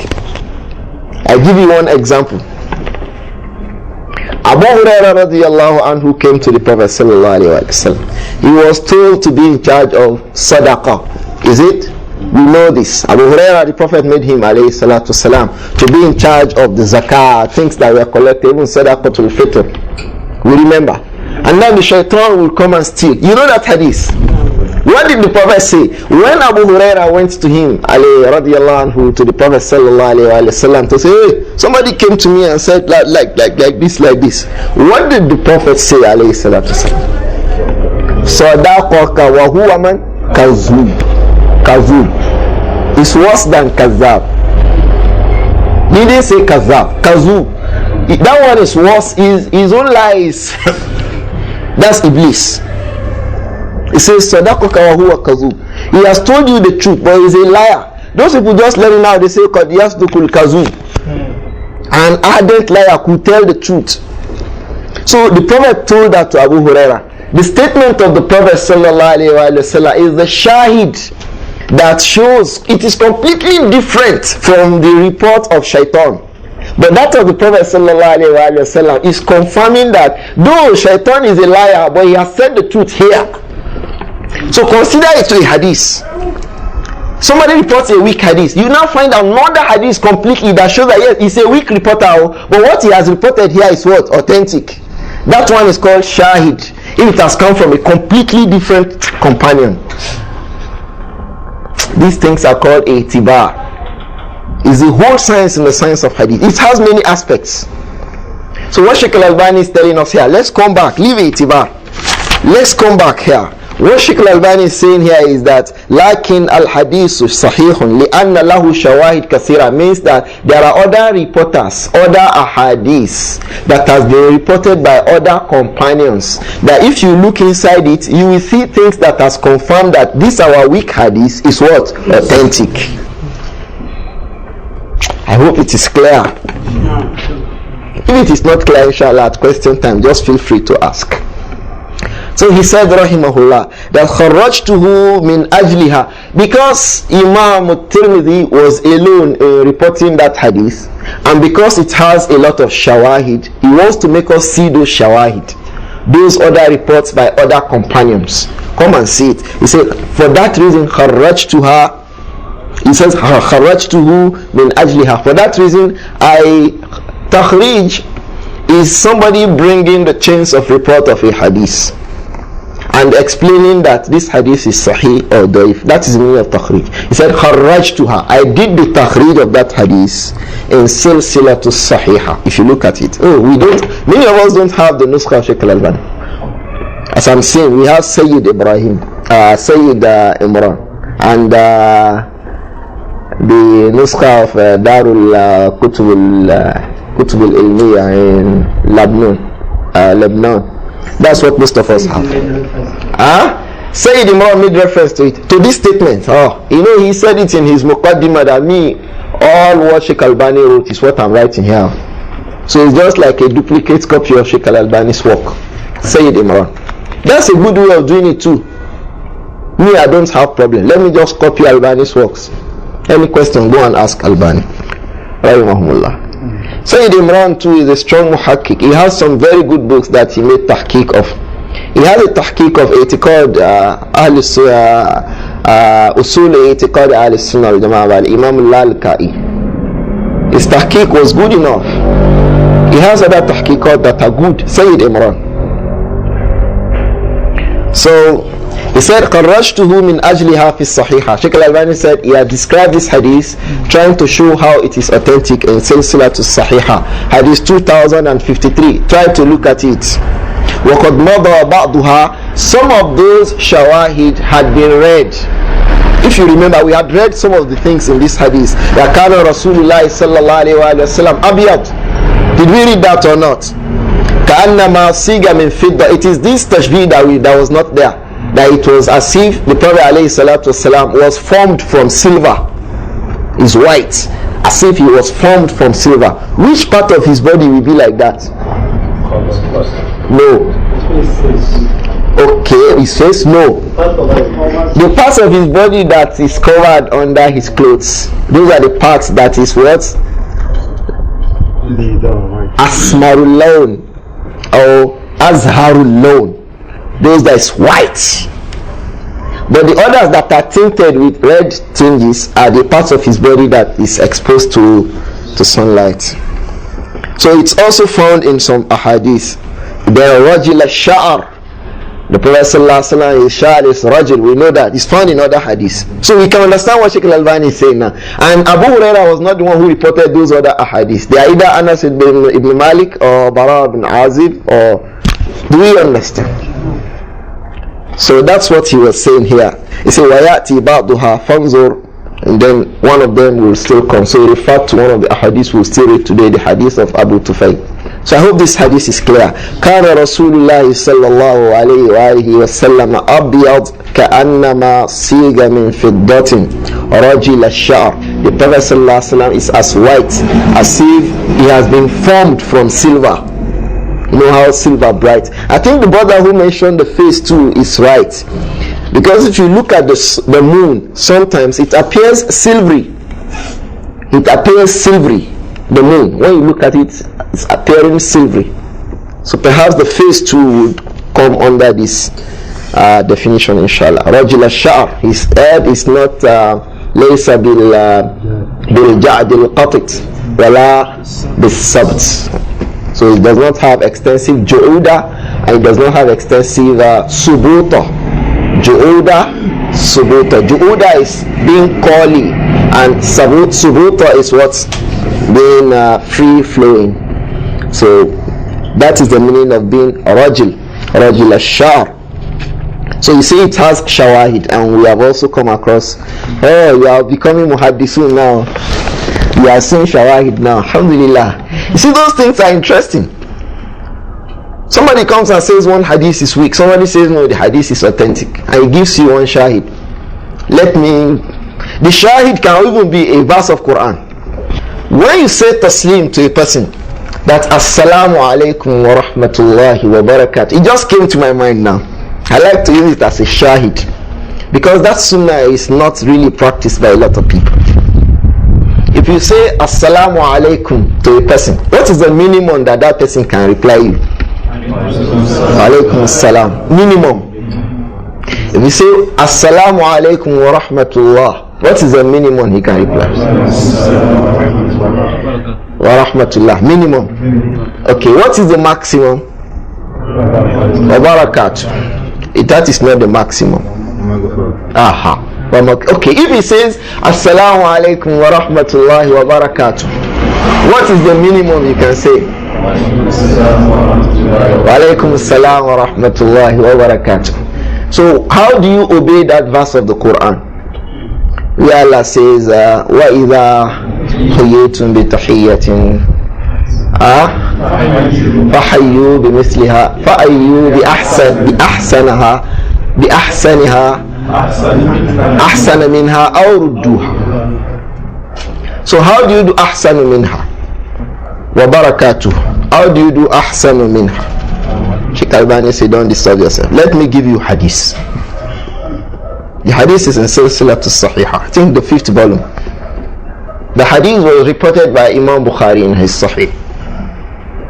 I give you one example. Abu Hurairah radiyallahu anhu came to the Prophet sallallahu alaihi wasallam. He was told to be in charge of sadaqah. Is it? We know this. Abu Hurairah, the Prophet made him alayhi salatu salam to be in charge of the zakah, things that were collected, even sadaqatul fitr. We remember. And then the shaitan will come and steal. You know that hadith? What did the Prophet say? When Abu Hurairah went to him, radiyallahu anhu, to the Prophet sallallahu alayhi wa sallam, to say, hey, somebody came to me and said like this. What did the Prophet say, alayhi salatu salam? Sadaqaka wa huwa man kazub. Kazub is worse than kazab. He didn't say kazab. Kazub. That one is worse. His own lies. That's Iblis. He says sadaqaka wa huwa kazub. He has told you the truth, but he's a liar. Those people just let him out. They say qad yasdukul kazub. An ardent liar could tell the truth. So the Prophet told that to Abu Hurairah. The statement of the Prophet sallallahu alaihi wasallam is the shahid that shows it is completely different from the report of shaitan. But that of the Prophet sallallahu alaihi wasallam is confirming that though shaitan is a liar, but he has said the truth here. So consider it to a hadith. Somebody reports a weak hadith. You now find another hadith completely that shows that yes, he's a weak reporter, but what he has reported here is what? Authentic. That one is called shahid, if it has come from a completely different companion. These things are called itibar. It's a whole science in the science of hadith. It has many aspects. So what Shaykh al-Albani is telling us here, let's come back, leave itibar. Let's come back here. What Shaykh al-Albani is saying here is that lakin al-hadithu sahihun li'anna lahu shawahid kathira, means that there are other reporters, other ahadith that has been reported by other companions, that if you look inside it, you will see things that has confirmed that this our weak hadith is what? Authentic. I hope it is clear. If it is not clear, inshallah, at question time, just feel free to ask. So he said, rahimahullah, that kharrajtuhu min ajliha, because Imam At-Tirmidhi was alone reporting that hadith, and because it has a lot of shawahid, he wants to make us see those shawahid, those other reports by other companions. Come and see it. He said, for that reason, kharrajtuha. He says, kharrajtuhu min ajliha. For that reason, takhrij is somebody bringing the chains of report of a hadith and explaining that this hadith is sahih or daif. That is the meaning of takhrij. He said, kharrajtuha. I did the takhrij of that hadith in silsilatu sahiha. If you look at it, many of us don't have the nuskha of Shaykh al-Albani. As I'm saying, we have Sayyid Ibrahim, Sayyid Imran, and the nuskha of Darul Kutub al-Ilmiya in Lebanon. That's what most of us have. Sayyid Imran made reference to it, to this statement. He said it in his Muqaddimah that all what Shaykh al-Albani wrote is what I'm writing here. So it's just like a duplicate copy of Shaykh al-Albani's work. Sayyid Imran. That's a good way of doing it too. Me, I don't have problem. Let me just copy Albani's works. Any question, go and ask Albani. Rahimahumullah. Sayyid Imran too is a strong muhakkik. He has some very good books that he made tahqiq of. He has a tahqiq of I'tiqad Usul I'tiqad Ahl-Sunnah al-Jama'ah by Imam al-Lalkai. His tahqiq was good enough. He has other tahqiqat that are good. Sayyid Imran. So he said, "Qarrajtuhu min ajliha fi sahiha." Shaykh al-Albani said he had described this hadith, trying to show how it is authentic in silsilatu sahiha, hadith 2053. Try to look at it. وَقَدْ مَضَى بَعْضُهَا. Some of those shawahid had been read. If you remember, we had read some of the things in this hadith. Ya kana Rasulullah sallallahu alayhi wa sallam abiyad. Did we read that or not? كَأَنَّمَا صِيغَ مِنْ فِضَّةٍ. It is this tashbih that was not there. That it was as if the Prophet ﷺ was formed from silver. Is white, as if he was formed from silver. Which part of his body will be like that? No. Okay, he says no. The parts of his body that is covered under his clothes, those are the parts that is what? Asmarul lawn or Azharul lawn. Those that is white. But the others that are tinted with red tinges are the parts of his body that is exposed to sunlight. So it's also found in some ahadith. The rajil al-sha'r. The Prophet sallallahu his sha'r is rajil. We know that. It's found in other hadiths. So we can understand what Shaykh al-Albani is saying now. And Abu Hurairah was not the one who reported those other ahadiths. They are either Anas ibn Malik or Bara ibn Azib or... Do we understand? So that's what he was saying here. He said, وَيَأْتِي بَعْضُهَا فَانْظُرْ. And then one of them will still come. So he referred to one of the hadiths we'll still read today, the hadith of Abu Tufayl. So I hope this hadith is clear. كَانَ رَسُولُ اللَّهِ صَلَّى اللَّهُ عَلَيْهِ وَآلِهِ وَسَلَّمَ أَبْيَضْ كَأَنَّمَا صِيغَ مِنْ فِضَّةٍ رَجِلَ الشَّعْرِ. The Prophet ﷺ is as white as if he has been formed from silver. You know how silver bright. I think the brother who mentioned the face too is right, because if you look at the moon, sometimes it appears silvery. It appears silvery. The moon, when you look at it, it's appearing silvery. So perhaps the face too would come under this definition, inshallah. Rajul al-sha'r. His head is not laysa bil ja'd al-qatit wala bis-sabt. So it does not have extensive ju'uda, and it does not have extensive subuta. Ju'uda, subuta. Ju'uda is being curly, and subuta is what's being free flowing. So that is the meaning of being rajul al-sha'r. So you see it has shawahid, and we have also come across, oh, you are becoming muhaddisun now. You are seeing shawahid now. Alhamdulillah. You see, those things are interesting. Somebody comes and says one hadith is weak. Somebody says no, the hadith is authentic, and he gives you one shahid. The shahid can even be a verse of Quran. When you say taslim to a person, that assalamu alaikum wa rahmatullahi wa barakatuh, it just came to my mind now. I like to use it as a shahid, because that sunnah is not really practiced by a lot of people. If you say assalamu alaikum to a person, what is the minimum that that person can reply you? Alaikum assalam. Minimum. If you say assalamu alaikum wa rahmatullah, what is the minimum he can reply? Wa rahmatullah. Minimum. Okay, what is the maximum? Wa barakatuh. That is not the maximum. Aha. Okay, if he says assalamu alaikum wa rahmatullahi wa barakatuh, what is the minimum you can say? Wa alaikum assalam wa rahmatullahi wa barakatuh. So how do you obey that verse of the Quran? Where Allah says wa idha huyitum bi tahiyyatin فحيوا بمثلها فأيوا بأحسنها أحسن منها أو ردوها. So how do you do أحسن منها وبركاته? How do you do أحسن منها? Shaykh Albani said, don't disturb yourself. Let me give you hadith. The hadith is in Silsilat As-Sahihah, I think the 5th volume. The hadith was reported by Imam Bukhari in his Sahih,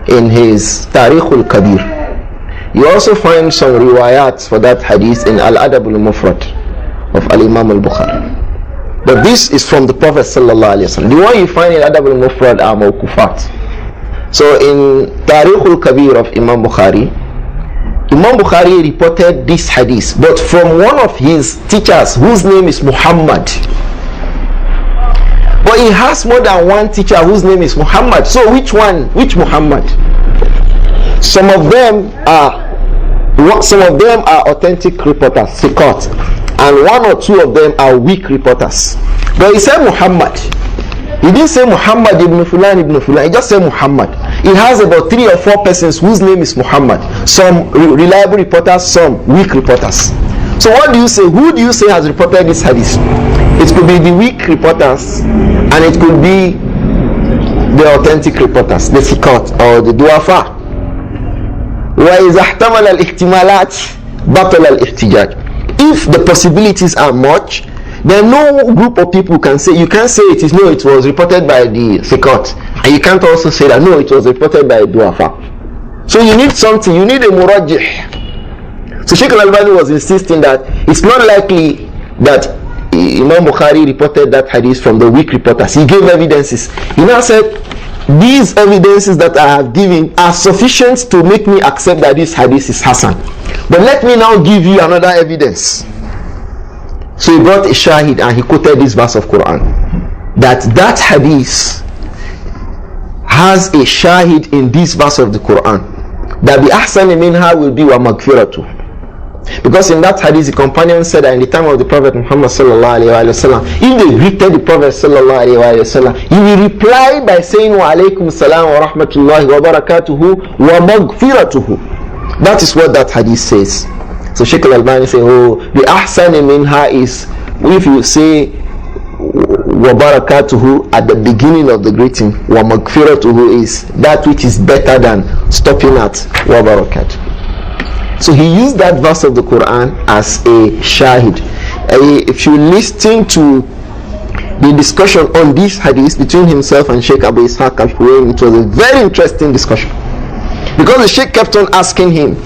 in his Tarikh al-Kabir. You also find some riwayat for that hadith in Al-Adab al-Mufrad of Al-Imam al-Bukhari. But this is from the Prophet sallallahu alaihi wasallam. The one you find in Adab al-Mufrad are mawkufat. So in Tarikh al-Kabir of Imam Bukhari reported this hadith, but from one of his teachers whose name is Muhammad. But he has more than one teacher whose name is Muhammad. So which one? Which Muhammad? Some of them are authentic reporters, sikot, and one or two of them are weak reporters. But he said Muhammad. He didn't say Muhammad ibn Fulan, he just said Muhammad. He has about 3 or 4 persons whose name is Muhammad. Some reliable reporters, some weak reporters. So what do you say? Who do you say has reported this hadith? It could be the weak reporters, and it could be the authentic reporters, the sikot or the duafa. وَإِذَا احْتَمَلَ الْإِحْتِمَالَاتِ بَطَلَ الْإِحْتِجَاجِ. If the possibilities are much, then no group of people can say, you can't say it was reported by the sikot, and you can't also say that no, it was reported by the duafa. So you need something, you need a murajjih. So Shaykh Al-Albani was insisting that it's not likely that Imam Bukhari reported that hadith from the weak reporters. He gave evidences. He now said, these evidences that I have given are sufficient to make me accept that this hadith is Hasan. But let me now give you another evidence. So he brought a shahid and he quoted this verse of Quran, that hadith has a shahid in this verse of the Quran, that the ahsan minha will be wa magfiratu. Because in that hadith the companion said that in the time of the Prophet Muhammad sallallahu alaihi wasallam, if they greeted the Prophet sallallahu alaihi wasallam, he will reply by saying wa alaikum salam wa rahmatullahi wa barakatuhu wa maghfiratuhu. That is what that hadith says. So Shaykh Al-Albani say, oh, the ahsan minha is if you say wa barakatuhu at the beginning of the greeting, wa maghfiratuhu is that which is better than stopping at wa barakatuh. So he used that verse of the Quran as a shahid. If you listen to the discussion on this hadith between himself and Shaykh Abu Ishaq al-Huwayn, it was a very interesting discussion, because the Shaykh kept on asking him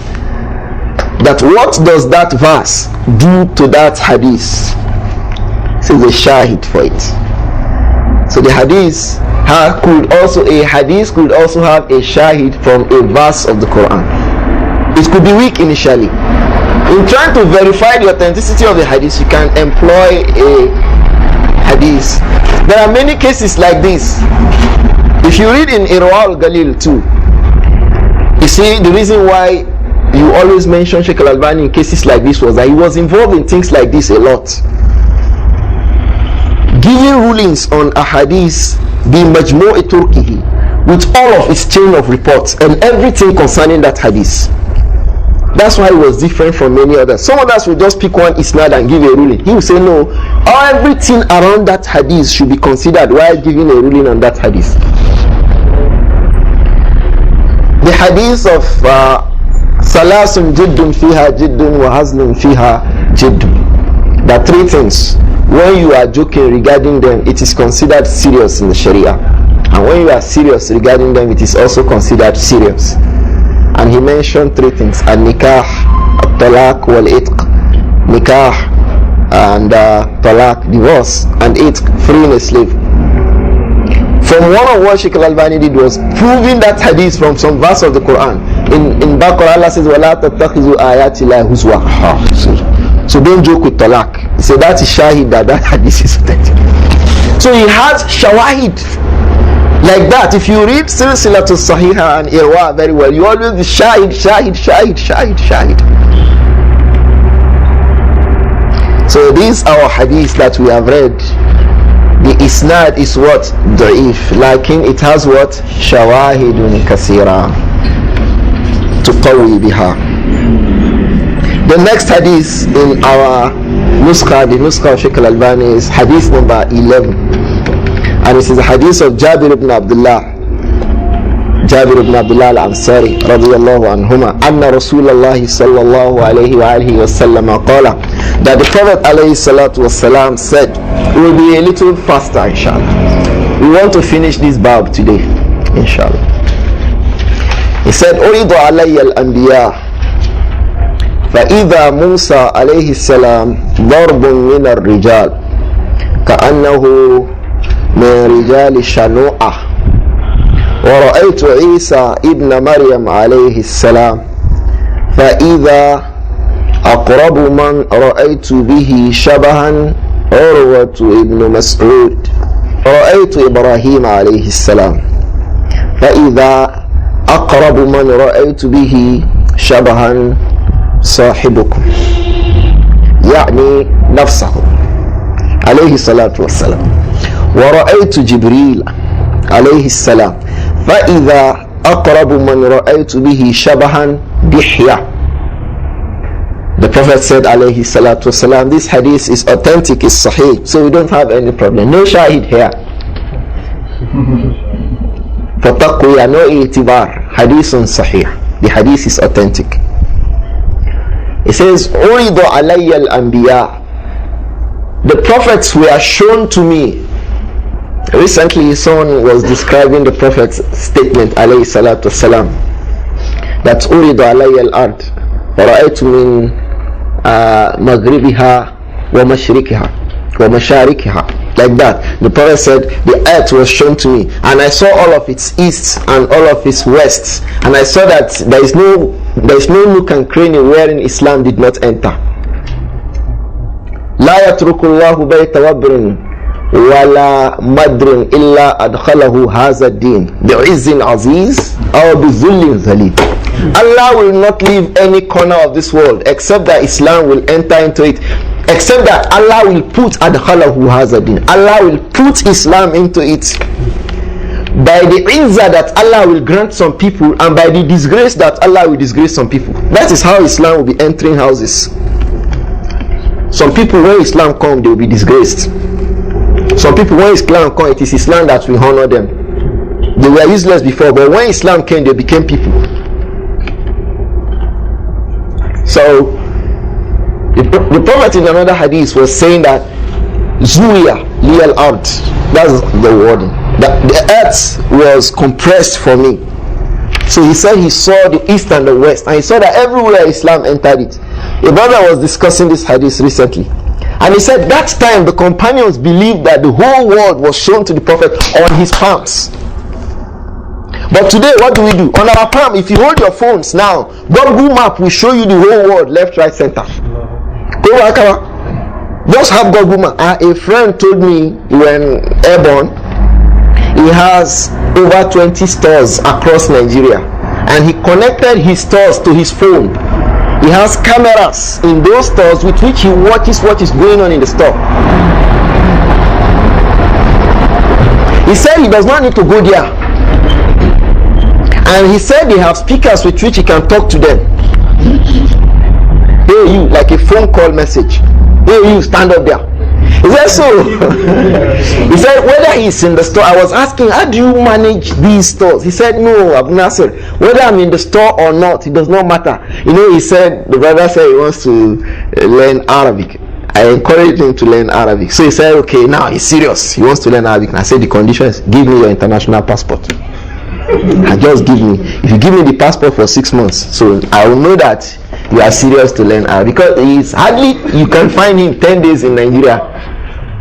that what does that verse do to that hadith? So the shahid for it. So the hadith could also have a shahid from a verse of the Quran. It could be weak initially. In trying to verify the authenticity of the hadith, you can employ a hadith. There are many cases like this. If you read in Irwa al-Galil too, you see the reason why you always mention Shaykh Al-Albani in cases like this was that he was involved in things like this a lot, giving rulings on ahadith bi majmu'i turkihi, with all of its chain of reports and everything concerning that hadith. That's why it was different from many others. Some others will just pick one isnad and give a ruling. He will say no, everything around that hadith should be considered while giving a ruling on that hadith. The hadith of Salasun jiddun fiha jiddun wa hazlun fiha jiddun. There are three things. When you are joking regarding them, it is considered serious in the Sharia. And when you are serious regarding them, it is also considered serious. And he mentioned three things: al-nikah, al-talaq, wal-itq. Nikah and talaq, divorce, and itq, freeing a slave. From one of what Shaykh Al-Albani did was proving that hadith from some verse of the Quran. In Baqarah, Allah says, وَلَا تَتَّخِذُوا آيَاتِ اللَّهِ هُزُوًا. So don't joke with talaq. He said that is shahid that hadith is authentic. So he has shawahid like that. If you read Silsilatul Sahiha and Irwa very well, you always be shahid. So these are hadiths that we have read. The isnad is what? Da'if. Lakin it has what? Shawahidun kasira tuqawi biha. The next hadith in our nuskha, the nuskha of Shaykh Al-Albani, is hadith number 11. And it is the hadith of Jabir ibn Abdullah al-Ansari radiyallahu anhuma, anna Rasulullah sallallahu alayhi wa alihi wa sallam qala, that the Prophet alayhi salatu wasalam said, we will be a little faster inshallah. We want to finish this bab today inshallah. He said, uridu alayya al-anbiya فإذا موسى عليه السلام ضرب من الرجال كأنه من رجال الشنوعة، ورأيت عيسى ابن مريم عليه السلام فإذا أقرب من رأيت به شبها عروة ابن مسعود، رأيت إبراهيم عليه السلام فإذا أقرب من رأيت به شبها صاحبكم، يعني نفسه عليه الصلاة والسلام، ورأيت جبريل عليه السلام فإذا أقرب من رأيت به شبها دحية. The Prophet said عليه الصلاة والسلام, this hadith is authentic, is sahih, so we don't have any problem. No shahid here. For taqwiyah, no itibar. Hadithun sahih. The hadith is authentic. It says, Uridu alayya al-anbiya. The prophets were shown to me. Recently someone was describing the Prophet's statement alayhi salatu wasalam, that Uridu alayya al-ard wara'aytu min maghribiha wa mashrikiha wa masharikiha. Like that. The Prophet said, the earth was shown to me, and I saw all of its easts and all of its wests, and I saw that there is no nook and cranny wherein Islam did not enter. La yatruku Allahu bayta wabrin wala madrin illa adkhalahu hadha ad-din bi'izzin aziz aw bizullin zalil. Allah will not leave any corner of this world except that Islam will enter into it, except that Allah will put adkhalahu hadha ad-din. Allah will put Islam into it by the izzah that Allah will grant some people, and by the disgrace that Allah will disgrace some people. That is how Islam will be entering houses. Some people, when Islam comes, they will be disgraced. Some people, when Islam comes, it is Islam that will honor them. They were useless before, but when Islam came, they became people. So the Prophet in another hadith was saying that Zuya liyal ard, that's the wording, that the earth was compressed for me. So he said he saw the east and the west, and he saw that everywhere Islam entered it. A brother was discussing this hadith recently, and he said that time the companions believed that the whole world was shown to the Prophet on his palms. But today, what do we do? On our palm, if you hold your phones now, Google Map will show you the whole world, left, right, center. Just have Google Map. A friend told me when airborne, he has over 20 stores across Nigeria, and he connected his stores to his phone He has cameras in those stores with which he watches what is going on in the store. He said he does not need to go there. And he said they have speakers with which he can talk to them. Hey you, like a phone call message. Hey you, stand up there. He said so. He said whether he's in the store. I was asking, how do you manage these stores? He said, no, Abu Naasir, whether I'm in the store or not, it does not matter. You know, he said, the brother said he wants to learn Arabic. I encouraged him to learn Arabic. So he said, okay, now he's serious. He wants to learn Arabic. And I said, the condition is, give me your international passport. And just give me. If you give me the passport for 6 months, so I will know that you are serious to learn Arabic. Because he's hardly, you can find him 10 days in Nigeria.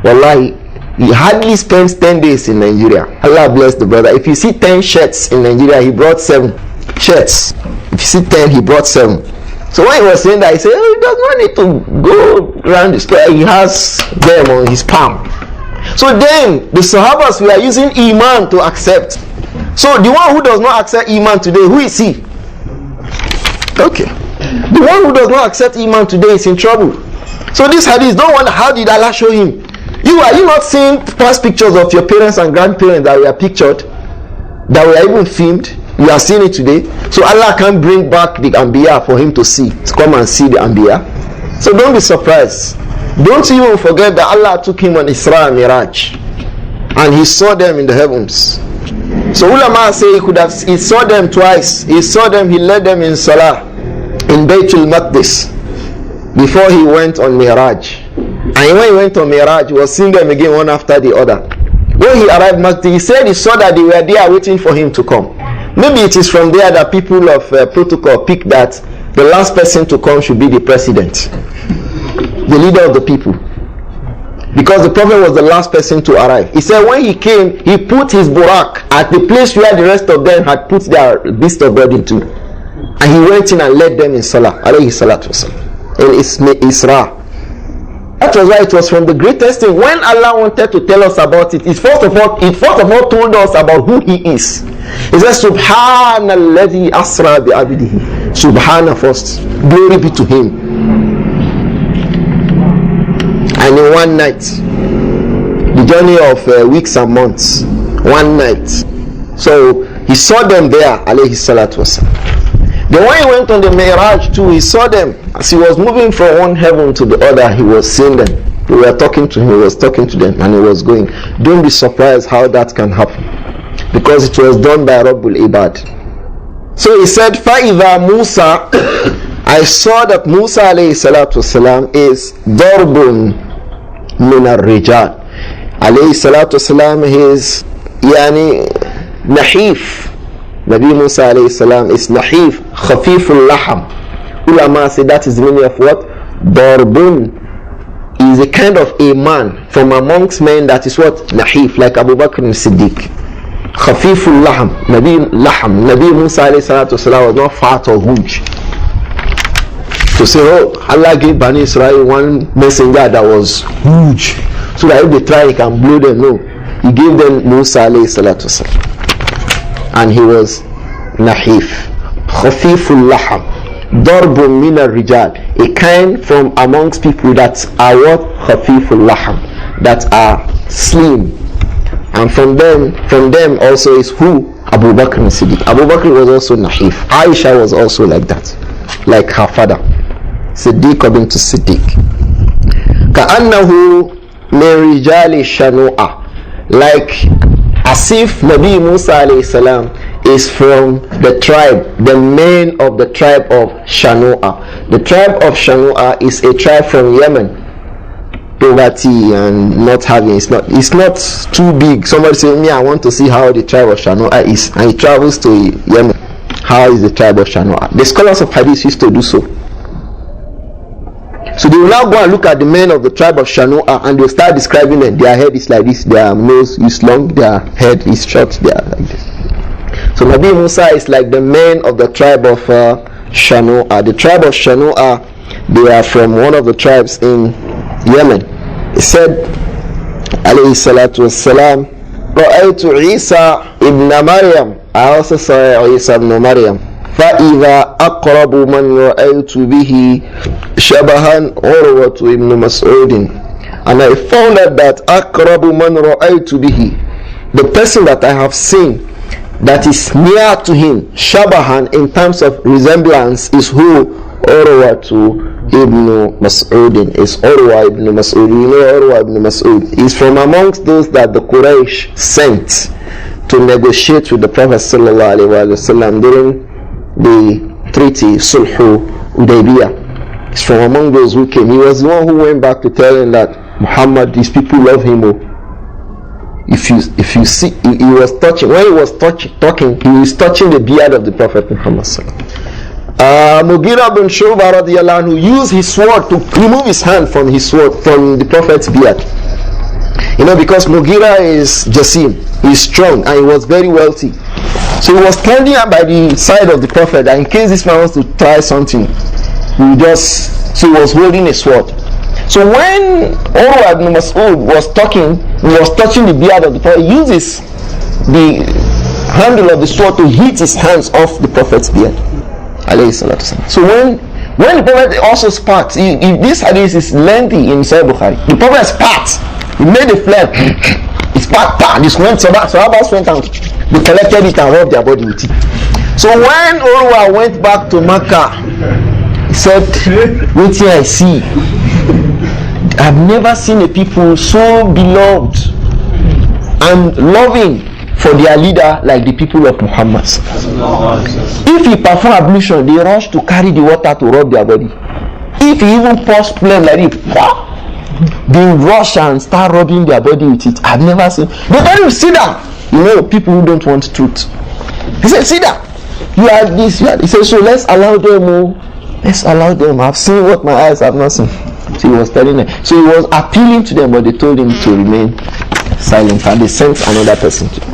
Wallahi, he hardly spends 10 days in Nigeria. Allah bless the brother. If you see 10 shirts in Nigeria, he brought 7 shirts. If you see 10, he brought 7. So when he was saying that, he said, oh, he does not need to go around the store. He has them on his palm. So then, the Sahabas were using Iman to accept. So the one who does not accept Iman today, who is he? Okay. The one who does not accept Iman today is in trouble. So this hadith, don't wonder how did Allah show him? Are you not seeing past pictures of your parents and grandparents that were pictured, that were even filmed? You are seeing it today. So Allah can bring back the Anbiya for him to see, to come and see the Anbiya. So don't be surprised. Don't even forget that Allah took him on Isra and Miraj, and he saw them in the heavens. So ulama say he saw them twice. He saw them, he led them in Salah in Baytul Maqdis before he went on Miraj. And when he went on Miraj, he was seeing them again one after the other. When he arrived Masjid, he said he saw that they were there waiting for him to come. Maybe it is from there that people of protocol pick that the last person to come should be the president, the leader of the people, because the Prophet was the last person to arrive. He said when he came, he put his burak at the place where the rest of them had put their beast of burden to, and he went in and led them in Salah, alayhi salatu wasalam, in Isra. That was why it was from the greatest thing. When Allah wanted to tell us about it, it first of all told us about who He is. He says, Subhanalladhi asra bi abdihi. Subhana first. Glory be to Him. And in one night, the journey of weeks and months, one night. So he saw them there, alayhi salatu wasalam. Then when he went on the Mi'raj too, he saw them. As he was moving from one heaven to the other, he was seeing them. They were talking to him, he was talking to them, and he was going. Don't be surprised how that can happen, because it was done by Rabbul Ibad. So he said, فَإِذَا Musa, I saw that Musa alayhi salatu wasalam is Darbun min al-Rijal. Alayhi salatu wasalam is Yani Nahif. Nabi Musa alayhi salam is Nahif, Khafiful Laham. Ulama say that is the meaning of what? Darbun is a kind of a man from amongst men that is what? Nahif, like Abu Bakr and Siddiq. Khafiful Laham, Nabi Musa alayhi salatu wasalam was not fat or huge. To say, oh, Allah gave Bani Israel one messenger that was huge, so that if they try, he can blow them. No, he gave them Musa alayhi salatu wasalam. And he was Nahif, Khafiful Laham, Darbun min al-Rijal, a kind from amongst people that are what? Khafiful Laham, that are slim. And from them also is who? Abu Bakr and Siddiq. Abu Bakr was also Nahif. Aisha was also like that, like her father, Siddiq bint Siddiq. Ka'annahu min rijali shanu'a, like as if Nabi Musa alayhi salam is from the tribe, the men of the tribe of Shanu'a. The tribe of Shanu'a is a tribe from Yemen. Poverty and not having, it's not too big. Somebody say, me, I want to see how the tribe of Shanu'a is, and he travels to Yemen. How is the tribe of Shanu'a? The scholars of Hadith used to do so. So they will now go and look at the men of the tribe of Shanu'a, and they will start describing them. Their head is like this, their nose is long, their head is short, they are like this. So Nabi Musa is like the men of the tribe of Shanu'a. The tribe of Shanu'a, they are from one of the tribes in Yemen. He said, alayhi salatu wassalam, Ra'aytu Isa ibn Maryam. I also saw Isa ibn Maryam. فإذا أقرب من رأيت به شبها عروة ibn Mas'ud. And I found out that أقرب من رأيت به, the person that I have seen that is near to him, shabahan, in terms of resemblance, is who? Urwa ibn Mas'ud. Is Urwa ibn Mas'ud. You know Urwa ibn Mas'ud is from amongst those that the Quraysh sent to negotiate with the Prophet ﷺ during the treaty Sulhu Hudaybiyah. He's from among those who came. He was the one who went back to tell him that Muhammad, these people love him. If you see, he was touching, when he was talking, he was touching the beard of the Prophet Muhammad. Mughira bin Shu'bah radiyallahu anhu used his sword to remove his hand from his sword, from the Prophet's beard. You know, because Mughira is Jasim, he is strong, and he was very wealthy. So he was standing up by the side of the Prophet, and in case this man wants to try something, so he was holding a sword. So when Urwa ibn Mas'ud was talking, he was touching the beard of the Prophet, he uses the handle of the sword to hit his hands off the Prophet's beard. So when the Prophet also spat, this hadith is lengthy in Sahih Bukhari. The Prophet spat, he made a flare, he spat, this went, Sahabas went out, they collected it and rubbed their body with it. So when Urwa went back to Makkah, he said, wait here, I see, I've never seen a people so beloved and loving for their leader like the people of Muhammad. If he perform ablution, they rush to carry the water to rub their body. If he even pours phlegm like this, they rush and start rubbing their body with it. I've never seen. They tell him, sit down. You know, people who don't want truth. He said, sit down. You are this, you are this. He said, so let's allow them. Let's allow them. I've seen what my eyes have not seen. So he was telling them. So he was appealing to them, but they told him to remain silent, and they sent another person to him.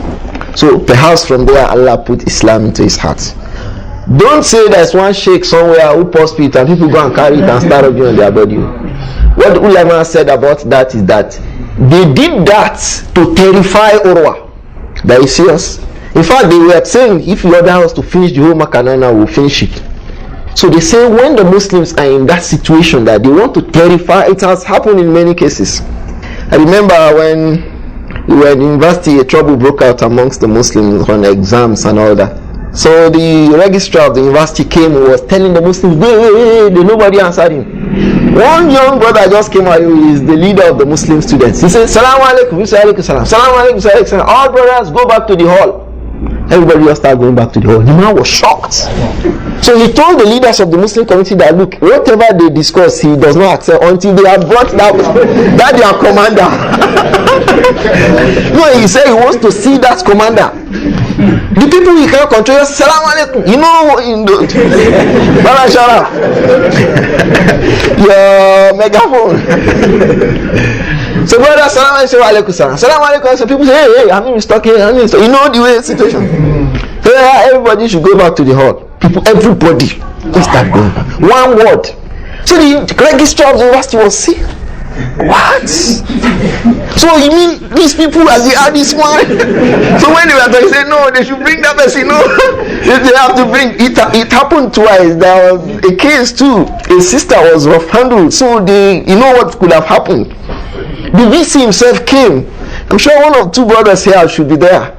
So perhaps from there Allah put Islam into his heart. Don't say there's one sheikh somewhere who pours it and people go and carry it and start rubbing on their body. What the ulama said about that is that they did that to terrify Urwa. That is serious. In fact, they were saying if you order us to finish the whole Makanana, we'll finish it. So they say when the Muslims are in that situation that they want to terrify, it has happened in many cases. I remember when we were in university, a trouble broke out amongst the Muslims on exams and all that. So the registrar of the university came and was telling the Muslims, wait, nobody answered him. One young brother just came out, who is the leader of the Muslim students. He said, Salaam alaikum, Salaam alaikum. All brothers, go back to the hall. Everybody just started going back to the hall. The man was shocked. So he told the leaders of the Muslim community that, look, whatever they discuss, he does not accept until they have brought that their commander. No, he said he wants to see that commander. The people he can't control, Salaam alaikum. You know, your megaphone. So brother, Salaam alaikum. Salaam alaikum. So people say, hey, I'm in stock here. You know the way situation. So everybody should go back to the hall. People, everybody, just start going back. One word. So the registrar of the university was saying, what? So you mean these people as they are this one? So when they were talking, they said no, they should bring that person. No, they have to bring it. It happened twice. There was a case too. A sister was rough handled. So you know what could have happened? The VC himself came. I'm sure one of two brothers here should be there.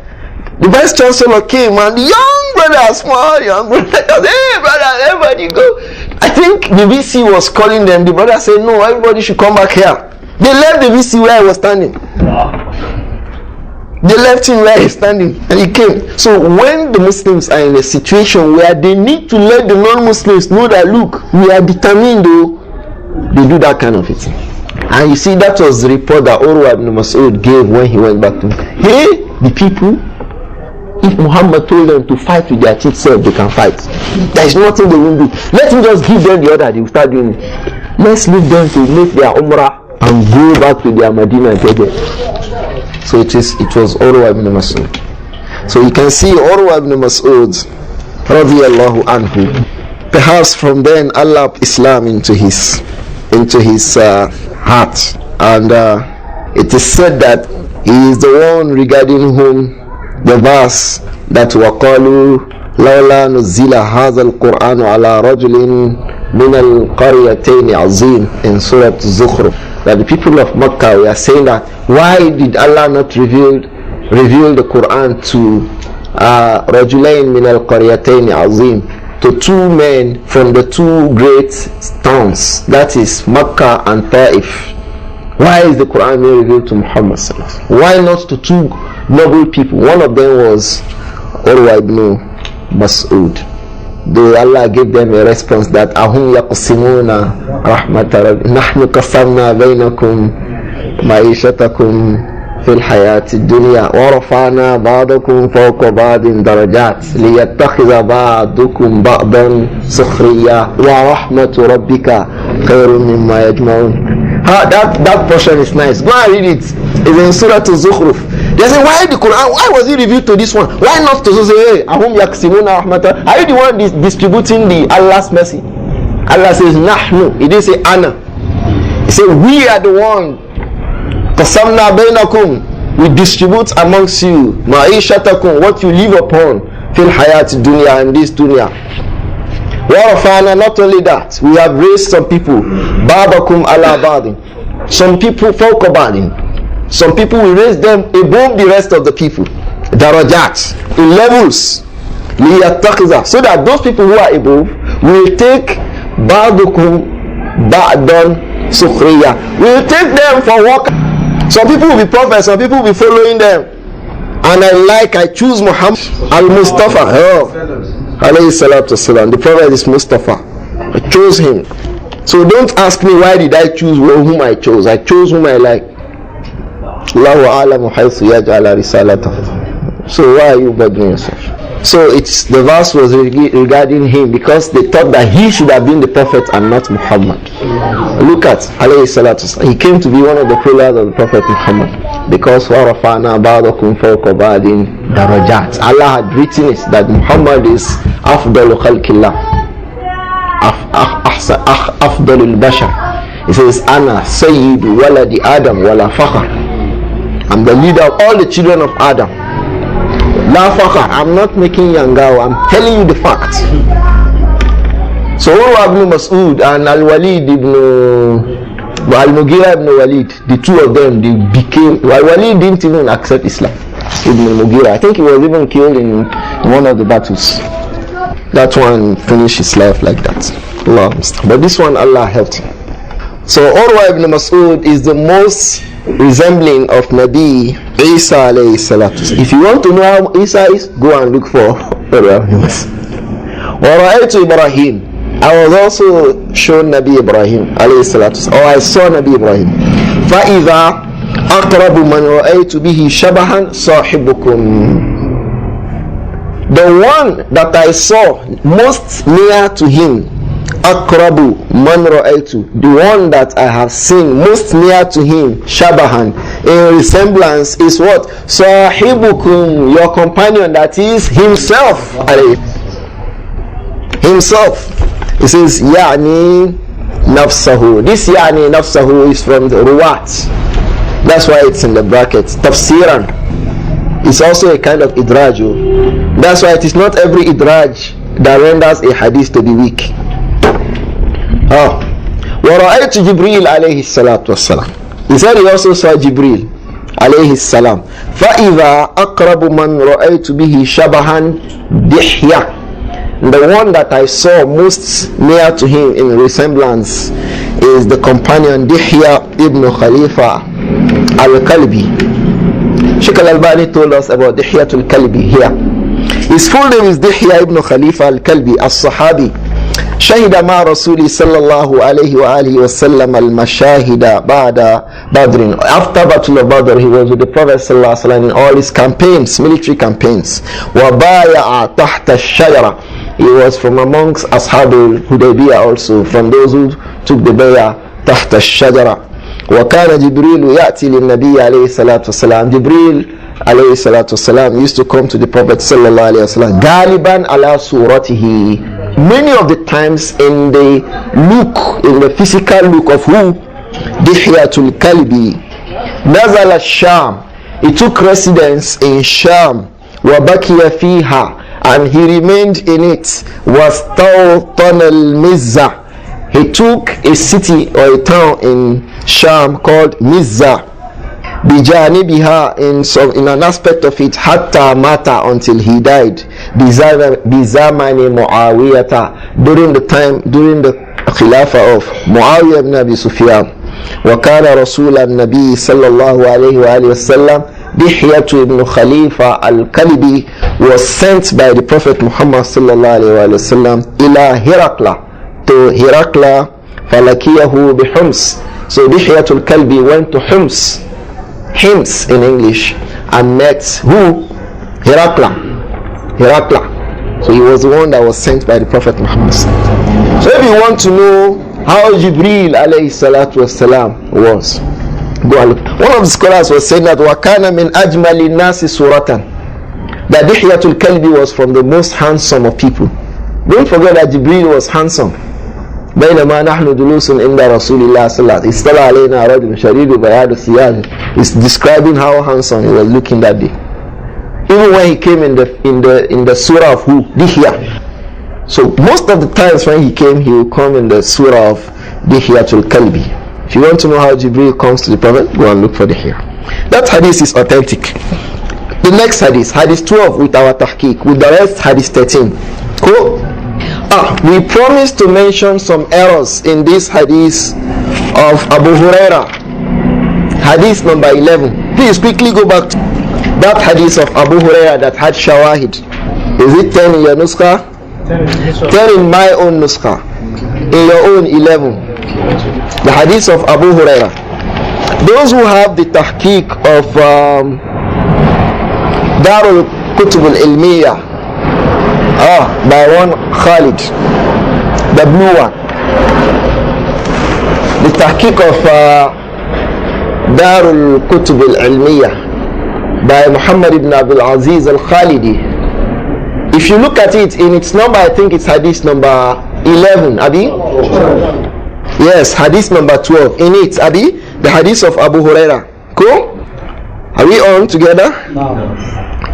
The vice chancellor came and the young brother, small young brother, hey brother, everybody go. I think the VC was calling them. The brother said, no, everybody should come back here. They left the VC where he was standing. They left him where he's standing and he came. So when the Muslims are in a situation where they need to let the non-Muslims know that, look, we are determined, though, they do that kind of a thing. And you see, that was the report that Urwa ibn Mas'ud gave when he went back to him. Hey, the people, if Muhammad told them to fight with their teeth, said they can fight. There is nothing they won't do. Let him just give them the order, they will start doing it. Let's leave them to make their Umrah and go back to their Medina and take it. So it was Urwa ibn Mas'ud. So you can see Urwa ibn Mas'ud radiyallahu anhu. Perhaps from then Allah put Islam into his heart, and it is said that he is the one regarding whom the verse that waqalu لولا نزل هذا القرآن على رجل من القريتين عظيم in Surah Zukhruf, that the people of Makkah were saying that why did Allah not reveal the Quran to رجلين من القريتين عظيم, to two men from the two great towns, that is Makkah and Taif. Why is the Quran being revealed to Muhammad? Why not to two noble people? One of them was Urwa ibn Mas'ud. Though Allah gave them a response that ahum yaqsimuna rahmata rabbi nahnu qasamna bainakum ma'ishatakum fil hayati dunya wa rafa'na ba'dakum fawqa ba'din darajat liyattakhidha ba'dukum ba'dan sukhriya wa rahmatu rabbika khayrun mimma yajma'un. That portion is nice. Go and read it. It's in Surah Zukhruf. They say, why the Quran? Why was it revealed to this one? Why not to say, hey, ahum yaksimuna rahmata? Are you the one distributing the Allah's mercy? Allah says, nahnu. He didn't say ana. He said, we are the one. Qasamna bainakum. We distribute amongst you ma'ishatakum, what you live upon, fil hayat dunya, and this dunya. Not only that, we have raised some people, Babakum ala badin. Some people fawqa badin. Some people we raise them above the rest of the people. Darajat, in levels. Liyattakhidha, so that those people who are above will take Babakum ba'dan sukhriya. We'll take them for work. Some people will be prophets, some people will be following them. And I choose Muhammad al-Mustafa. Alayhi salatu wasalam. The prophet is Mustafa. I chose him. So don't ask me why did I choose whom I chose. I chose whom I like. Allahu a'lamu haythu yaj'ala risalatahu. So why are you bothering yourself? So the verse was regarding him because they thought that he should have been the prophet and not Muhammad. Look at alayhi salatu wasalam. He came to be one of the pillars of the prophet Muhammad because وَرَفَعْنَا بَعْضَكُمْ فَوْقَ بَعْضٍ دَرَجَاتٍ. Allah had written it that Muhammad is أفضل خلق الله, أفضل البشر. He says, أنا سيد ولد آدم ولا فخر. I'm the leader of all the children of Adam. La fakhar. I'm not making yangao, I'm telling you the fact. So Urwa ibn Mas'ud and Al-Walid ibn Al-Mughira ibn Walid, the two of them, they became, Al-Walid didn't even accept Islam. Ibn Mughira, I think he was even killed in one of the battles. That one finished his life like that. Allah. But this one, Allah helped him. So Urwa ibn Mas'ud is the most resembling of Nabi Isa alayhi salatu. If you want to know how Isa is, go and look for Ibrahim. Ibrahim. I was also shown Nabi Ibrahim alayhi salatu, or I saw Nabi Ibrahim. فَإِذَا أَقْرَبُ مَنْ رَأَيْتُ بِهِ شَبَهًا صَاحِبُكُمْ. The one that I saw most near to him, Akrabu man ra'aytu, the one that I have seen most near to him, Shabahan, in resemblance, is what? Sahibukum, your companion, that is himself. Himself. It says, Ya'ni nafsahu. This Ya'ni nafsahu is from the Ruwat. That's why it's in the brackets. Tafsiran. It's also a kind of idraj. That's why it is not every idraj that renders a hadith to be weak. وَرَأَيْتُ جِبْرِيلَ عَلَيْهِ الصَّلَاةُ وَالسَّلَامُ. He said he also saw Jibril alayhi salam. فَإِذَا أَقْرَبُ مَنْ رَأَيْتُ بِهِ شَبَهًا دِحْيَةً. The one that I saw most near to him in resemblance is the companion Dihya ibn Khalifa al-Kalbi. Shaykh al-Albani told us about Dihya al-Kalbi here. His full name is Dihya ibn Khalifa al-Kalbi as-Sahabi. شهد مع رسول صلى الله عليه وآله وسلم المشاهد بعد بدر. After Battle of Badr, he was with the Prophet صلى الله عليه وسلم in all his campaigns, military campaigns. وبايع تحت الشجرة. He was from amongst أصحاب الحديبية also, from those who took the bay'ah تحت الشجرة. وكان جبريل يأتي للنبي عليه الصلاة والسلام. Jibril عليه الصلاة والسلام used to come to the Prophet صلى الله عليه وسلم غالبا على صورته. Many of the times in the look, in the physical look of who? Dihyatul Kalbi. Nazal al-Sham. He took residence in Sham. Wa bakiya fiha. and he remained in it. وَاسْتَوْطَنَ الْمِزَّةِ. He took a city or a town in Sham called Mizza. بِجَانِبِهَا, in an aspect of it, حَتَّى مَاتَ, until he died. بِزَمَنِ مُعَاوِيَةَ, during the Khilafah of Muawiyah ibn Abi Sufyan. وَكَانَ رَسُولَ النَّبِيِّ صَلَّى اللَّهُ عَلَيْهِ وَآلِهِ وَسَلَّمَ Dihyatu ibn Khalifa al-Kalbi was sent by the Prophet Muhammad sallallahu alayhi wa sallam ila Herakla, to Herakla, falakiyahu bihums. So Dihyatu al-Kalbi went to Hims in English, and met who? Herakla. So he was the one that was sent by the Prophet Muhammad. So if you want to know how Jibreel alayhi salatu wasalam was, go and look. One of the scholars was saying that وَكَانَ مِنْ أَجْمَلِ النَّاسِ سُورَةً, that Dihyatul Kalbi was from the most handsome of people. Don't forget that Jibreel was handsome. بينما نحن جلوس عند رسول الله صلى الله عليه وسلم اصطلع علينا رجل شديد بياض الثياب. It's describing how handsome he was looking that day. Even when he came in the surah of who? Dihya. So most of the times when he came, he would come in the surah of Dihyatul Kalbi. If you want to know how Jibreel comes to the Prophet, go and look for the here. That hadith is authentic. The next hadith, hadith 12 with our tahqiq, with the rest hadith 13. Cool? We promised to mention some errors in this hadith of Abu Huraira. Hadith number 11. Please quickly go back to that hadith of Abu Huraira that had shawahid. Is it 10 in your nuskha? 10 in my own nuskha. In your own 11. The hadith of Abu Huraira. Those who have the tahqiq of Darul Kutub al-Ilmiyah, by one Khalid, the blue one. The tahqiq of Darul Kutub al-Ilmiyah by Muhammad ibn Abdul Aziz al-Khalidi. If you look at it in its number, I think it's hadith number 11, Abi? Yes, hadith number 12. In it, Abi, the hadith of Abu Huraira. Cool? Are we on together? No.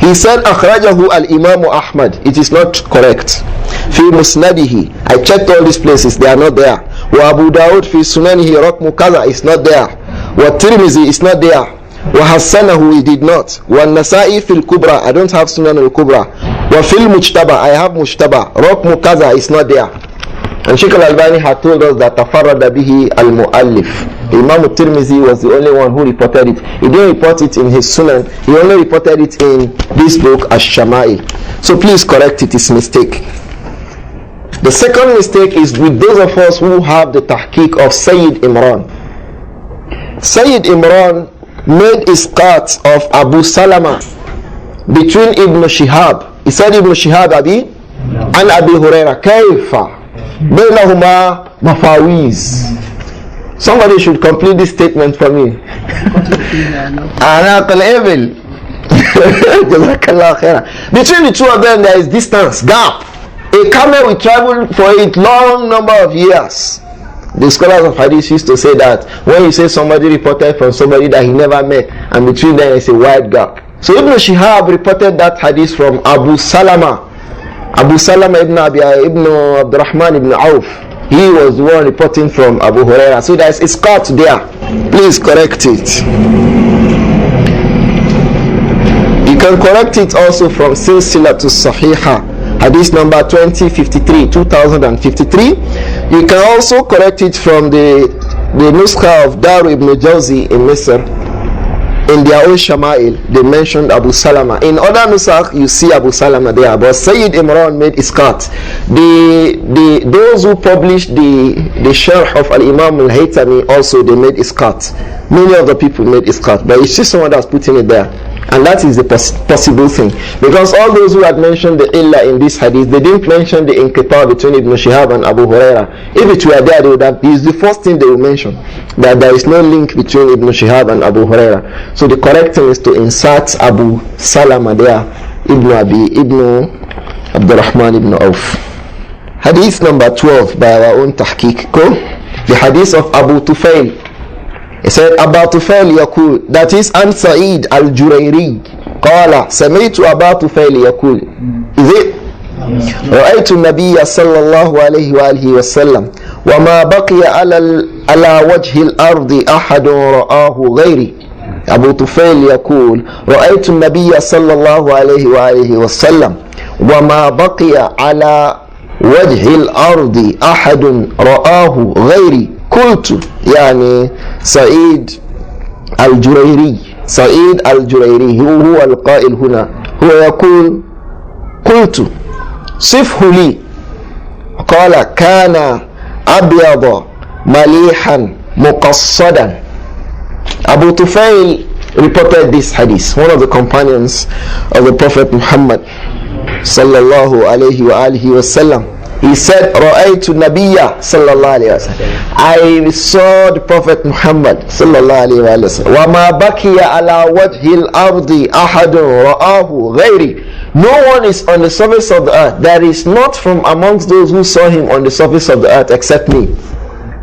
He said, Akhrajahu al-Imam Ahmad. It is not correct. Fi musnadihi. I checked all these places. They are not there. Wa Abu Dawud fi sunanihi rakmu kaza. It's not there. Wa Tirmizi is not there. Wa Hassanahu, he did not. Wa Nasa'i fil Kubra. I don't have Sunan al-Kubra. Wa fil Mujtaba. I have Mujtaba. Rakmu kaza is not there. And Shaykh al-Albani had told us that tafarrada bihi al-mu'allif. Imam al-Tirmizi was the only one who reported it. He didn't report it in his Sunan. He only reported it in this book as Shama'il. So please correct it. It's a mistake. The second mistake is with those of us who have the tahqiq of Sayyid Imran. Sayyid Imran made isqat of Abu Salama between Ibn Shihab. He said Ibn Shihab Abi and Abi Huraira. Kaifa bainahuma mafawiz. Somebody should complete this statement for me. Between the two of them there is distance, gap. A camel will travel for a long number of years. The scholars of hadith used to say that when you say somebody reported from somebody that he never met, and between them is a wide gap. So Ibn Shihab reported that hadith from Abu Salama ibn Abdurrahman ibn Auf. He was the one reporting from Abu Huraira. So there's a cut there. Please correct it. You can correct it also from Silsila to Sahiha, hadith number 2053. You can also correct it from the Nuskha of Daru ibn Jawzi in Misr. In their own Shama'il, they mentioned Abu Salama. In other Nusakh, you see Abu Salama there, but Sayyid Imran made isqat. Those who published the Sharh of Al-Imam Al-Haytami also, they made isqat. Many of the people made isqat, but it's just someone that's putting it there. And that is the possible thing. Because all those who had mentioned the illah in this hadith, they didn't mention the inqita between Ibn Shihab and Abu Huraira. If it were there, they would have, this is the first thing they will mention, that there is no link between Ibn Shihab and Abu Huraira. So the correct thing is to insert Abu Salama there, Ibn Abdurrahman ibn Auf. Hadith number 12 by our own tahqiq. The hadith of Abu Tufail. He said, Abu Tufail yakul, that is An Sa'id al-Jurayri. Qala, Sami'tu Abu Tufail yakul. Is it? رأيت النبي صلى الله عليه وآله وسلم وما بقي على وجه الأرض أحد رآه غيري. أبو طفيل يقول رأيت النبي صلى الله عليه وآله وسلم وما بقي على وجه الأرض أحد رآه غيري. قلت يعني سعيد الجريري هو القائل هنا، هو يقول قلت صفه لي. قال كان أبيض مليحا مقصدا. Abu Tufail reported this hadith, one of the companions of the Prophet Muhammad sallallahu alayhi wa alihi wasallam. He said, رأيت النبي صلى الله عليه وسلم, I saw the Prophet Muhammad sallallahu alayhi wa sallam. وما بقي على وجه الأرض أحد رآه غيري. No one is on the surface of the earth. There is not from amongst those who saw him on the surface of the earth except me.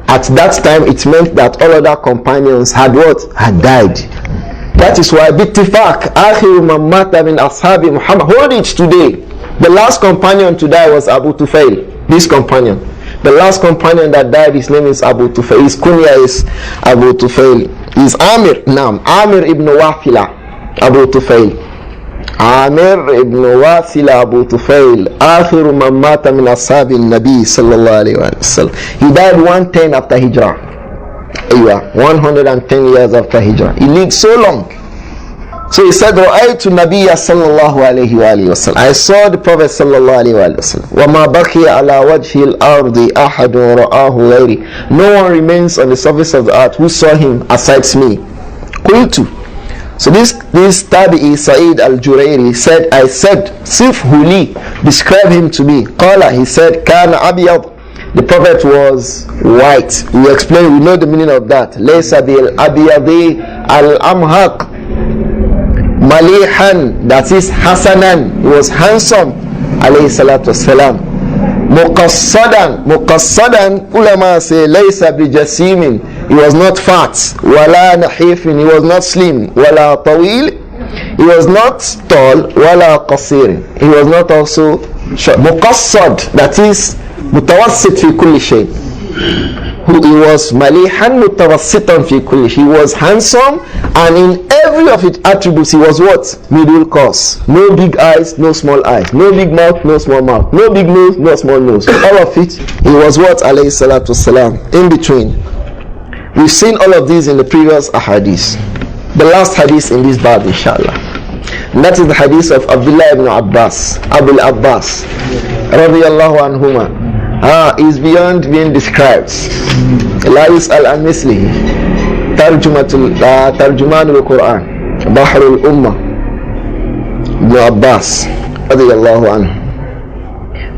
At that time, it meant that all other companions had what? Had died. That is why bittifaq akhiru man mata min ashabi Muhammad. Hold it today. The last companion to die was Abu Tufail. This companion. The last companion that died, his name is Abu Tufail. His kunya is Abu Tufail. Is Amir. Naam. Amir ibn Wafila. Abu Tufail. Amir ibn Wasila Abu Tufail, akhiru man mata min ashabi al-Nabi sallallahu alayhi wa sallam. He died 110 after Hijrah. 110 years after Hijrah. He lived so long. So he said, رأيت النبي صلى الله عليه وآله وسلم. I saw the Prophet صلى الله عليه وآله وسلم. وما بقي على وجه الأرض أحد رآه غيري. No one remains on the surface of the earth who saw him aside me. قلت. So this Tabi'i Sa'id al-Jurayri said, I said, Sifhu li, describe him to me. Qala, he said, Kana abiyad. The Prophet was white. We explain, we know the meaning of that. Laysa bil abiyadi al-amhaq. Malihan, that is Hasanan, he was handsome. Alayhi salatu wassalam. Muqassadan, ulama say, Laysa bi jasimin. He was not fat. Wala nahifin, he was not slim. Wala tawil, he was not tall. Wala qasir, he was not also short. Muqassad, that is mutawassit fi kulli shay. He was malihan mutawassitan fi kulli shay. He was handsome, and in every of its attributes he was what? Middle course. No big eyes, no small eyes. No big mouth, no small mouth. No big nose, no small nose. All of it, he was what? Alayhi salatu wasalam. In between. We've seen all of these in the previous ahadith. The last hadith in this bab, inshallah. And that is the hadith of Abdullah ibn Abbas, Abul Abbas, radiyallahu anhuma. Is beyond being described. La yus'al an mislihi. Tarjumanul Quran, Bahrul Ummah, Ibn Abbas, radiyallahu anhu.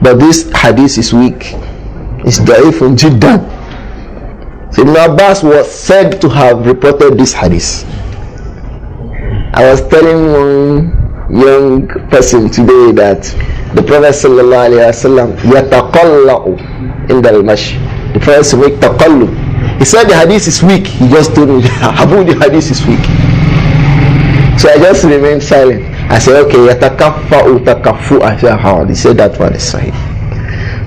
But this hadith is weak. It's da'ifun jiddan. So Ibn Abbas was said to have reported this hadith. I was telling one young person today that the Prophet sallallahu alaihi wasallam yataqallau in the mash. The Prophet will make taqallu. He said the hadith is weak. He just told me, Abu, the hadith is weak. So I just remained silent. I said, okay, yatakaffa'u takaffu. I said, how? He said that one is sahih.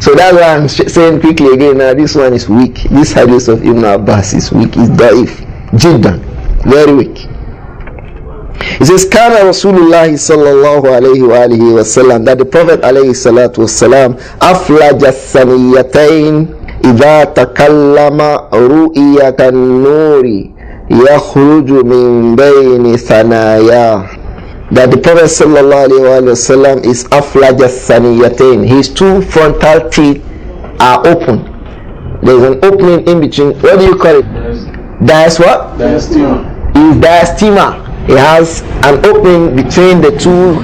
So that's why I'm saying quickly again, now this one is weak. This hadith of Ibn Abbas is weak, is da'if, jiddan, very weak. It says, Kana Rasulullah sallallahu alayhi wa alihi wa sallam, that the Prophet alayhi salatu wa salam, aflaja saniyatayn, idha takallama ru'iya kan nuri, yakhruju min bayni sanayah. That the Prophet sallallahu alayhi wa sallam is aflaja saniyatain. His two frontal teeth are open. There is an opening in between. What do you call it? Diastema. Is diastema. It has an opening between the two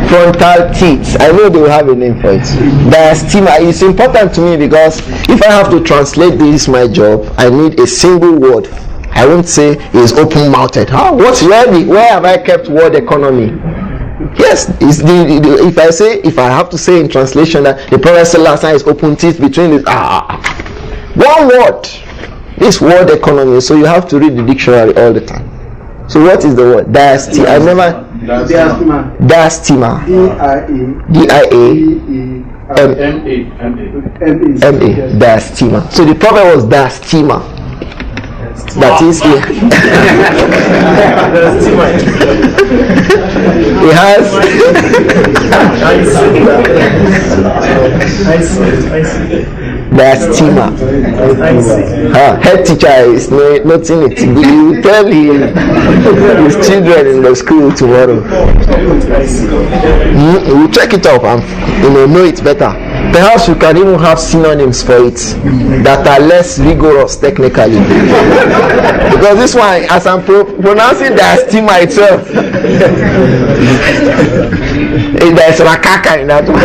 frontal teeth. I know they will have a name for it. Diastema. It's important to me because if I have to translate this my job, I need a single word. I won't say is open-mouthed. Where have I kept word economy? Yes, if I have to say in translation that the Prophet sallallahu alaihi wasallam is open teeth between this, one word. This word economy. So you have to read the dictionary all the time. So what is the word? Diastema. Diastema. D-I-A-M-A. Diastema. So the Prophet was diastema. That is he has diastema. Head teacher is not in it. You tell his children in the school tomorrow. You check it up and know it better. Perhaps you can even have synonyms for it that are less rigorous technically. Because this one, as I'm pronouncing diastema itself, there's rakaka in that one.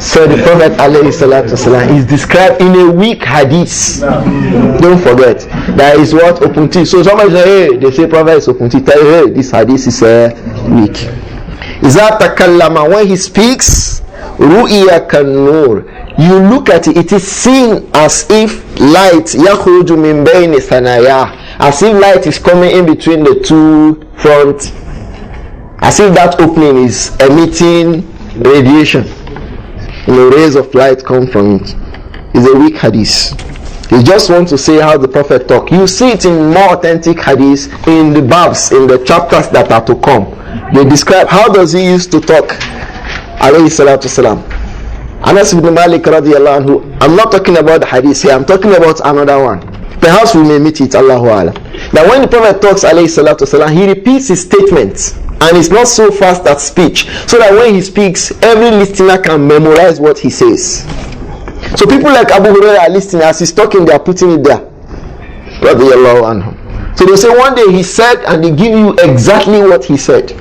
So the Prophet ﷺ is described in a weak hadith. Don't forget, that is what opunti. So somebody say, hey, they say Prophet is opunti. Tell you, hey, this hadith is weak. Iza takallama, when he speaks, ru'iya kan-nur, you look at it, it is seen as if light yakhruju min bayni thanaya, as if light is coming in between the two front, as if that opening is emitting radiation. Rays of light come from it. It's a weak hadith. You just want to say how the Prophet talked. You see it in more authentic hadith in the babs, in the chapters that are to come. They describe how does he used to talk, alayhi salatu salam. Anas ibn Malik radiyallahu anhu. I'm not talking about the hadith here, I'm talking about another one. Perhaps we may meet it, Allahu Alam. Now when the Prophet talks, alayhi salatu salam, he repeats his statements, and it's not so fast at speech, so that when he speaks, every listener can memorize what he says. So people like Abu Hurairah are listening, as he's talking, they are putting it there, radiyallahu anhu. So they say one day he said, and they give you exactly what he said,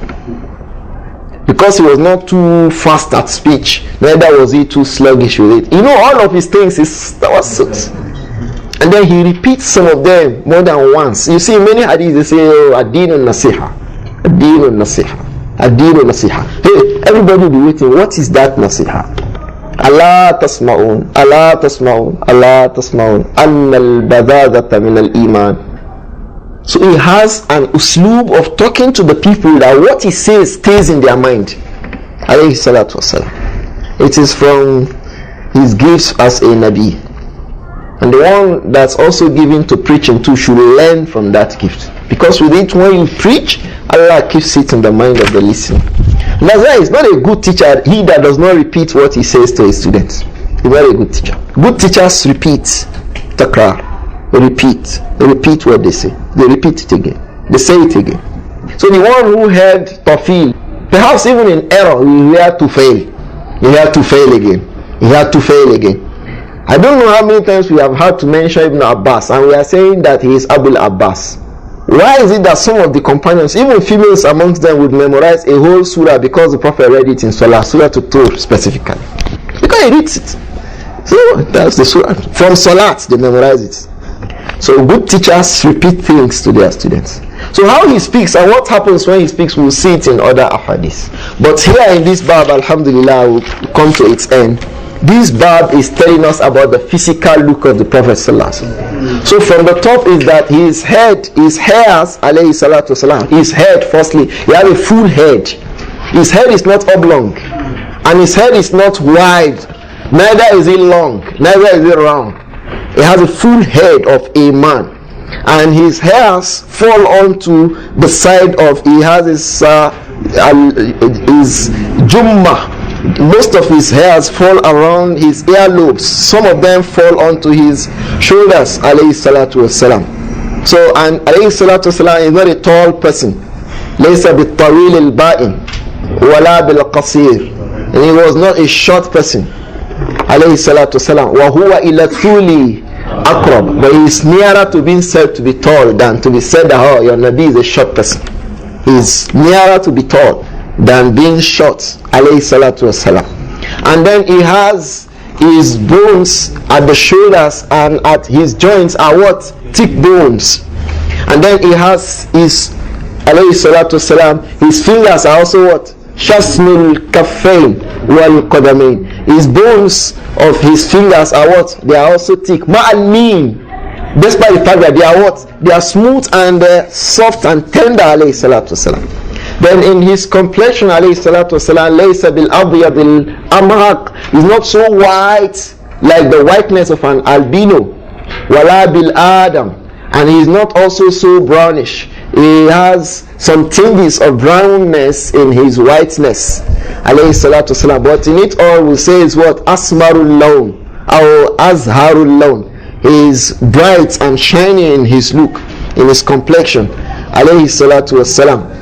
because he was not too fast at speech, neither was he too sluggish with it. All of his things that was suits. And then he repeats some of them more than once. You see, many hadiths they say, ad-dinu nasiha, ad-dinu nasiha, ad-dinu nasiha. Hey, everybody will be waiting. What is that nasiha? Allah tasma'un, Allah tasma'un, Allah tasma'un, anna al-badadata min al-iman. So he has an usloob of talking to the people that what he says stays in their mind. Alayhi salatu wasalam. It is from his gifts as a Nabi. And the one that's also given to preaching too should learn from that gift. Because with it, when you preach, Allah keeps it in the mind of the listener. And that's why he's not a good teacher, he that does not repeat what he says to his students. He's not a good teacher. Good teachers repeat. Takrar. Repeat. They repeat what they say. They repeat it again. They say it again. So the one who had tafil, perhaps even in error, he had to fail. He had to fail again. He had to fail again. I don't know how many times we have had to mention Ibn Abbas, and we are saying that he is Abul Abbas. Why is it that some of the companions, even females amongst them, would memorize a whole surah because the Prophet read it in Salah, Surah to Tur specifically? Because he reads it. So that's the surah. From Salat, they memorize it. So good teachers repeat things to their students. So how he speaks and what happens when he speaks, we'll see it in other ahadith. But here in this bab, alhamdulillah, we'll come to its end. This bab is telling us about the physical look of the Prophet ﷺ. So from the top is that his head, his hairs, alayhi salatu wasalam, his head, firstly, he has a full head. His head is not oblong, and his head is not wide, neither is it long, neither is it round. He has a full head of a man, and his hairs fall onto the side of, he has his jummah. Most of his hairs fall around his earlobes. Some of them fall onto his shoulders, alayhi salatu wasalam. So, and alayhi salatu wasalam is not a tall person. Laysa bit-tawil al-ba'in wala bil-qasir. And he was not a short person, alayhi salatu wasalam. Wa huwa ila thuli akrab. But he is nearer to being said to be tall than to be said that, oh, your Nabi is a short person. He is nearer to be tall than being short, alayhi salatu wasalam. And then he has his bones at the shoulders and at his joints are what? Thick bones. And then he has his, alayhi salatu wasalam, his fingers are also what? Shasnul kaffain wal qadamain. His bones of his fingers are what? They are also thick. Ma'al-min, Despite the fact that they are what? They are smooth and soft and tender, alayhi salatu wasalam. Then in his complexion, alayhi salatu wasalam, laysa bil abyad al amraq, is not so white like the whiteness of an albino, wala bil adam, and he is not also so brownish. He has some tinges of brownness in his whiteness, alayhi salatu wasalam. But in it all we say is what? Asmarul lawn or azharul lawn. He is bright and shiny in his look, in his complexion, alayhi salatu wasalam.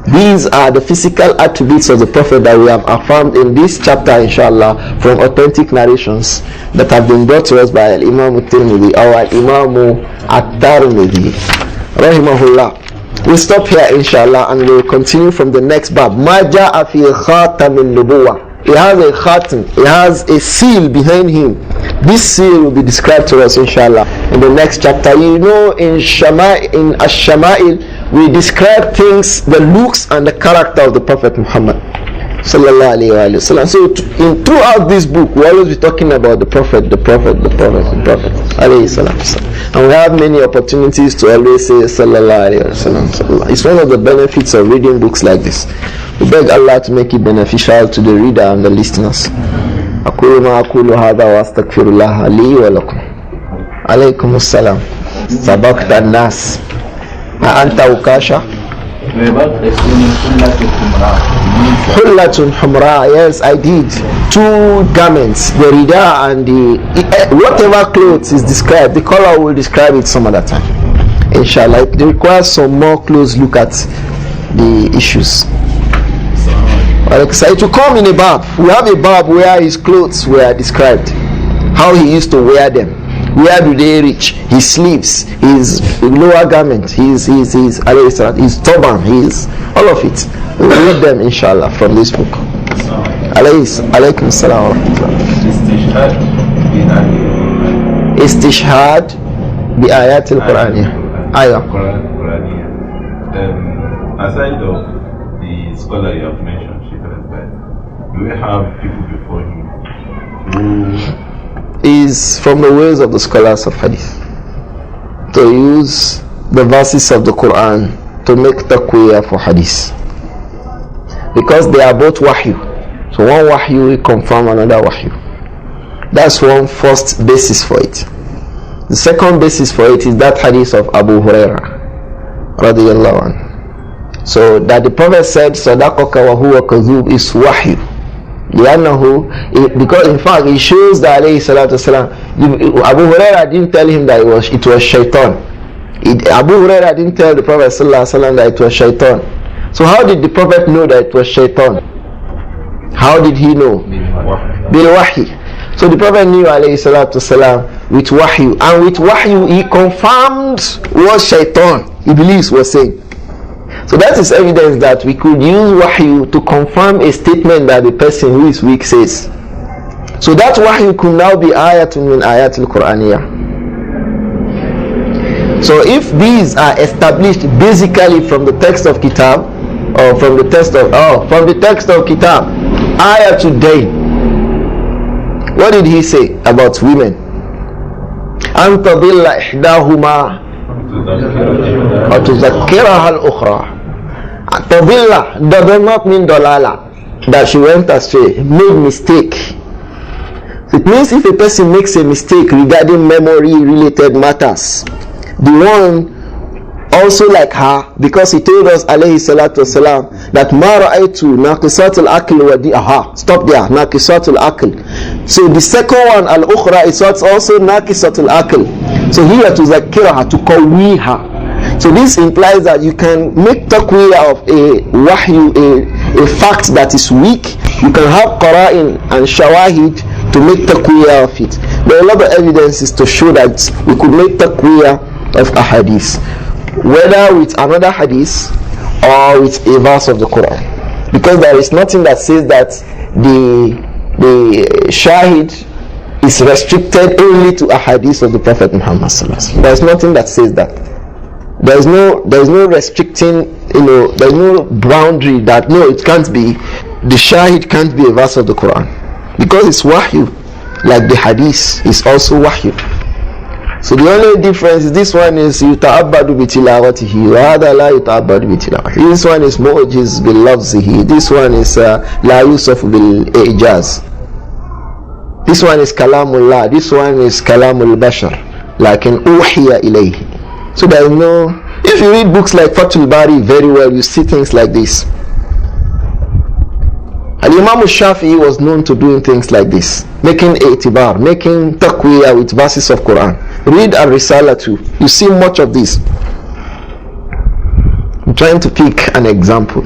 These are the physical attributes of the Prophet that we have affirmed in this chapter, inshallah, from authentic narrations that have been brought to us by Imam At-Tirmidhi or Imam At-Tirmidhi, rahimahullah. We'll stop here, inshallah, and we'll continue from the next bab. Ma ja'a fi khatamin nubuwah. He has a khatam, he has a seal behind him. This seal will be described to us, inshallah, in the next chapter. You know, in Shama'il, we describe things, the looks and the character of the Prophet Muhammad sallallahu alaihi wasallam. So throughout this book we always be talking about the Prophet alayhi salam. And we have many opportunities to always say sallallahu alaihi wasallam. It's one of the benefits of reading books like this. We beg Allah to make it beneficial to the reader and the listeners. أقول ما أقول هذا وأستغفر الله لي ولكم. عليكم السلام. سبقت الناس. أنت أوكاشا. Hullatun humra. Yes, I did. 2 garments, the rida and the whatever clothes is described, the color will describe it some other time, inshallah. It requires some more close look at the issues. So it will come in a bab. We have a bab where his clothes were described, how he used to wear them, where do they reach, his sleeves, his lower garment, his turban, his all of it. We will read them, inshallah, from this book. Alaykum salam wa rahmatullah. Istishhad bi ayat al-Qur'aniyah. Aside of the scholar you have mentioned, Shaykh, do we have people before him who is from the ways of the scholars of hadith to use the verses of the Quran to make taqwiyah for hadith, because they are both wahyu. So one wahyu will confirm another wahyu. That's one first basis for it. The second basis for it is that hadith of Abu Hurairah radiyallahu anhu. So that the Prophet said sadaqaka wa huwa kadhub is wahyu. Because in fact it shows that alayhi salatu wasalam, Abu Hurairah didn't tell him that it was shaitan. Abu Hurairah didn't tell the Prophet sallallahu alaihi wasallam that it was shaitan. So how did the Prophet know that it was shaitan? How did he know? Bil wahi. So the Prophet knew alayhi salatu wasalam with wahyu, and with wahyu he confirmed what shaitan, Iblis, was saying. So that is evidence that we could use wahyu to confirm a statement that the person who is weak says. So that wahyu could now be ayatun min ayatil Qur'aniyah. So if these are established basically from the text of Kitab, or from the text of Kitab, ayatul day. What did he say about women? Anta billa ihdahuma wa tuzakkiraha al-ukhra. Tadilla does not mean dalala, that she went astray, made mistake. It means if a person makes a mistake regarding memory related matters, the one also like her, because he told us alayhi salatu wasalam that ma ra'aytu naqisatul aql wa di'aha. Stop there, naqisatul aql. So the second one, al-ukhra, is also naqisatul aql. So here to zakiraha, to qawwiha. So this implies that you can make taqwiyah of a wahyu, a fact that is weak. You can have qara'in and shawahid to make taqwiyah of it. There are a lot of evidences to show that we could make taqwiyah of a hadith, whether with another hadith or with a verse of the Quran, because there is nothing that says that the shahid is restricted only to a hadith of the Prophet Muhammad sallallahu alaihi wasallam. There is nothing that says that. There is no restricting, there is no boundary that no, it can't be, the shahid can't be a verse of the Quran, because it's wahyu, like the hadith is also wahyu. So the only difference is this one is yuta'abbadu bi tilawatihi wa hadha la yuta'abbadu bi tilawatihi. This one is mu'jiz bil lafzihi. This one is la yusuf bil ijaz. This one is kalamullah. This one is kalamul bashar. Lakin uhiya ilayhi. So there is no. If you read books like Fathul Bari very well, you see things like this. Al-Imam al-Shafi'i was known to doing things like this, making i'tibar, making taqwiyah with verses of Quran. Read Al-Risala too. You see much of this. I'm trying to pick an example,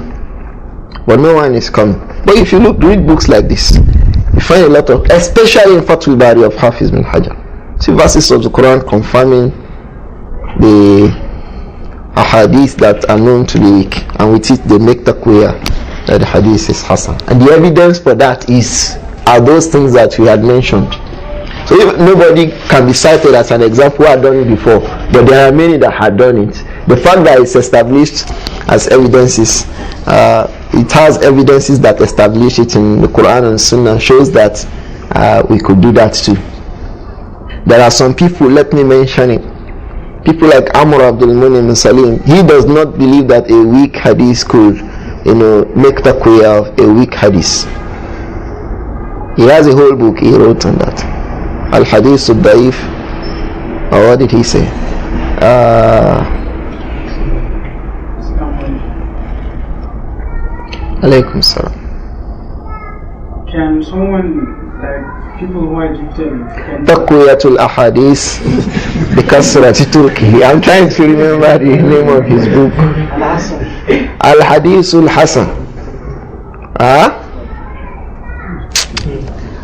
but no one is coming. But if you read books like this, you find a lot of, especially in Fathul Bari of Hafiz bin Hajar, see verses of the Quran confirming the ahadith that are known to be weak, and with it they make taqwiyah that the hadith is Hasan. And the evidence for that are those things that we had mentioned. So if nobody can be cited as an example who had done it before, but there are many that had done it. The fact that it's established as evidences, it has evidences that establish it in the Quran and Sunnah, shows that we could do that too. There are some people, let me mention it, people like Amr Abdul Munim Salim. He does not believe that a weak hadith could, make taqwiyah of a weak hadith. He has a whole book he wrote on that. Al-Hadith al-Da'if, or what did he say? Alaykum salam. Can someone, like people who are gifted, Taqwiyatul Ahadith Bikasrati Turki. I'm trying to remember the name of his book. Al-Hadithul Hasan.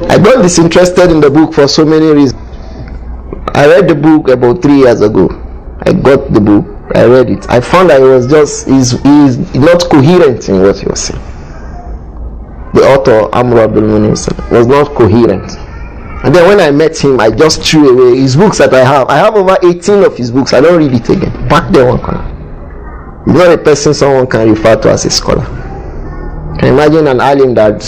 I got disinterested in the book for so many reasons. I read the book about 3 years ago. I got the book, I read it. I found that he's not coherent in what he was saying. The author, Amr Abdul Munim, was not coherent. And then when I met him, I just threw away his books that I have. I have over 18 of his books. I don't read it again. Back there one corner. He's not a person someone can refer to as a scholar. Can you imagine an alim that,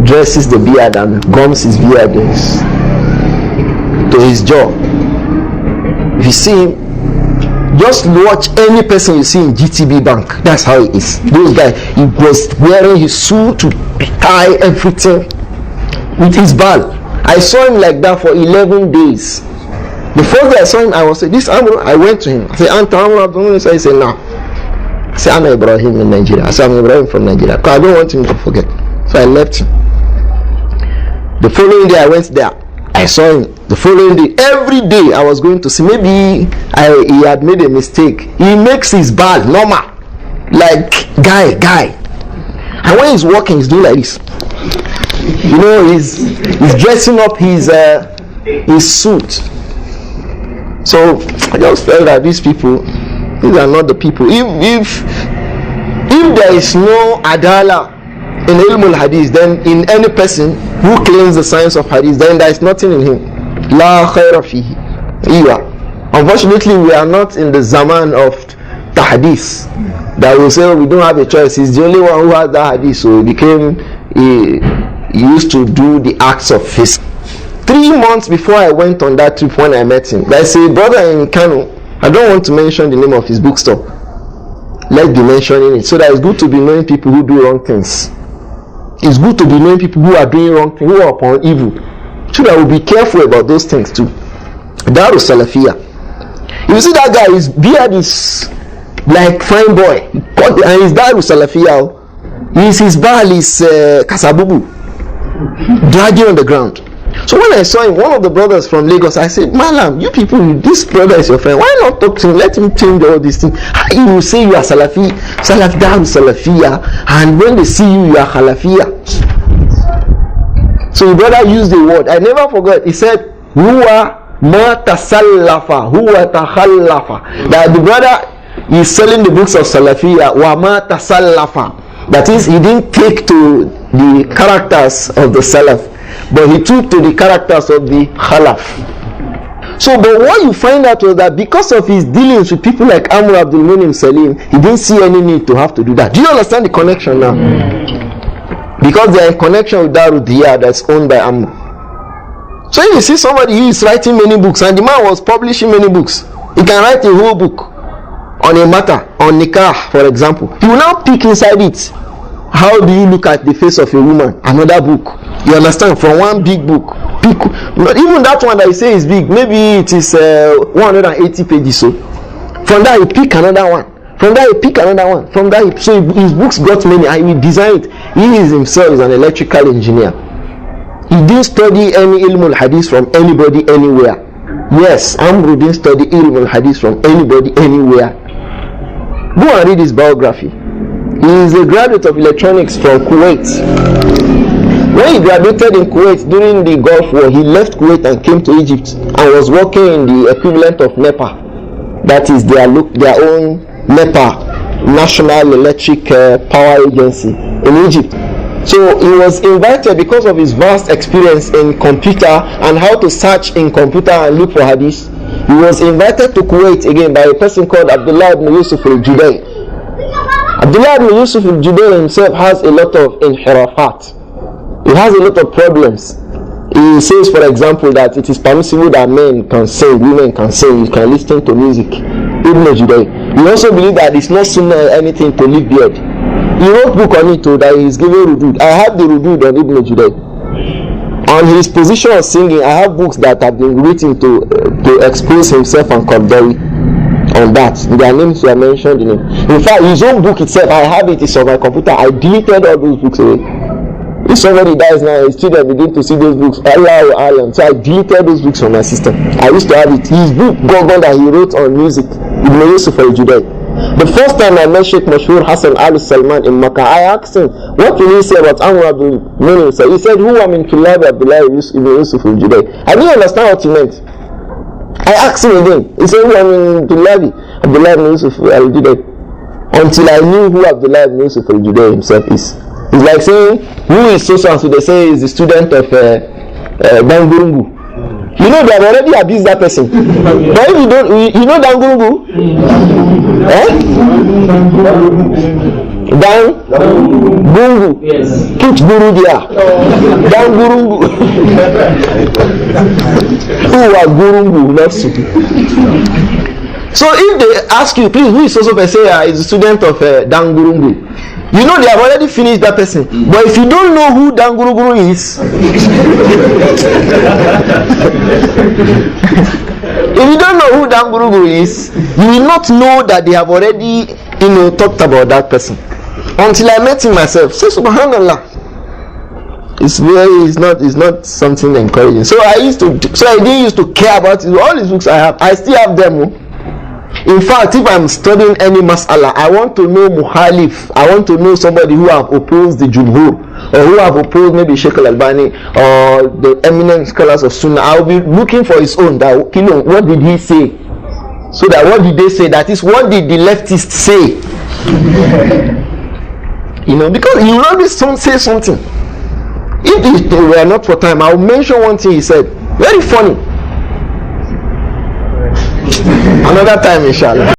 dresses the beard and gums his beard to his jaw? If you see him, just watch any person you see in GTB Bank. That's how he is. Those guys, he was wearing his suit, tie, everything, with his ball. I saw him like that for 11 days. The first day I saw him, I was saying, this Amr, I went to him. I said, Anta Amr Abdul. He said, no. I said, I'm Ibrahim in Nigeria. I said, I'm Ibrahim from Nigeria. Because I don't want him to forget. So I left him. The following day I went there. I saw him. The following day, every day I was going to see. Maybe he had made a mistake. He makes his ball normal. Like, guy. And when he's walking, he's doing like this. He's dressing up his suit. So I just felt that these are not the people. If there is no adala in ilm al-hadith, then in any person who claims the science of hadith, then there is nothing in him. La khayra fihi. Unfortunately, we are not in the zaman of hadith that will say, we don't have a choice. He's the only one who has that hadith. So he used to do the acts of his. 3 months before I went on that trip, when I met him, there's a brother in Kano. I don't want to mention the name of his bookstore. Let's be mentioning it. So that it's good to be knowing people who do wrong things. It's good to be knowing people who are doing wrong things, who are upon evil. So that we'll be careful about those things too. Daru Salafiyah. You see that guy, his beard is like fine boy. And his Daru Salafiyah. His ball is Kasabubu. Dragging on the ground. So when I saw him, one of the brothers from Lagos, I said, Malam, you people, this brother is your friend. Why not talk to him? Let him change all these things. You will say you are Salafi, Daru Salafiyah, and when they see you, you are Khalafiyah. So the brother used the word. I never forgot. He said, Huwa ma tasallafa, huwa takhallafa. That the brother is selling the books of Salafiyah, wa ma tasallafa. That is, he didn't take to the characters of the Salaf, but he took to the characters of the Khalaf. So, but what you find out was that because of his dealings with people like Amr Abdul Munim Salim, he didn't see any need to have to do that. Do you understand the connection now? Because they are in connection with Darud Diyah that's owned by Amr. So if you see somebody who is writing many books, and the man was publishing many books, he can write a whole book on a matter, on nikah, for example. He will now pick inside it. How do you look at the face of a woman? Another book. You understand? From one big book. Pick, not even that one that you say is big. Maybe it is 180 pages. So from that he pick another one. From that he pick another one. From that so his books got many. I will design it. He is himself is an electrical engineer. He didn't study any ilm al-hadith from anybody anywhere. Yes, Amru didn't study ilm al-hadith from anybody anywhere. Go and read his biography. He is a graduate of electronics from Kuwait. When he graduated in Kuwait during the Gulf War, he left Kuwait and came to Egypt and was working in the equivalent of NEPA. That is their own NEPA, National Electric Power Agency in Egypt. So he was invited because of his vast experience in computer and how to search in computer and look for hadith. He was invited to Kuwait again by a person called Abdullah ibn Yusuf al-Judai. Abdullah ibn Yusuf al-Judai himself has a lot of inhirafat. He has a lot of problems. He says, for example, that it is permissible that men can sing, women can sing, you can listen to music. Ibn Judai. He also believes that it's not sunnah or anything to leave beard. He wrote book on it too, that he is giving rudud. I have the rudud on Ibn Judai. On his position of singing, I have books that have been written to expose himself and Qaddawi on that. Their names were mentioned in it. In fact, his own book itself, I have it, it's on my computer. I deleted all those books away. If somebody dies now, his children begin to see those books. Allah. So I deleted those books from my system. I used to have it. His book, Gogon, that he wrote on music, Ibn Yusuf al-Judai. The first time I met Sheikh Mashhur Hassan al-Salman in Makkah, I asked him, what will he say about Amr Abdul Munim? He said, who am in Kilabi Abdullah ibn Yusuf al-Judai? I didn't understand what he meant. I asked him again. He said, who am in Kilabi Abdullah ibn Yusuf al-Judai? Until I knew who Abdullah ibn Yusuf al-Judai himself is. It's like saying, who is so and so? They say is the student of Dangurungu. You know they have already abused that person. But if you don't, you know Dangurungu? Dangurungu. Yes. Put Guru there. Dangurungu. Who was Gurungu? Not so. So if they ask you, please, who is so say is a student of Dangurungu, you know they have already finished that person. But if you don't know who Dangurungu is, if you don't know who Dangurungu is, you will not know that they have already, talked about that person. Until I met him myself. Say subhanallah. It's not something encouraging. So I didn't used to care about it. All these books I still have them. In fact, if I'm studying any mas'ala, I want to know muhalif. I want to know somebody who have opposed the Jumhur, or who have opposed maybe Shaykh al-Albani, or the eminent scholars of Sunnah. I'll be looking for his own. That, what did he say? So that what did they say? That is, what did the leftists say? Because he will always say something. If it were not for time, I'll mention one thing he said. Very funny. Another time, inshallah.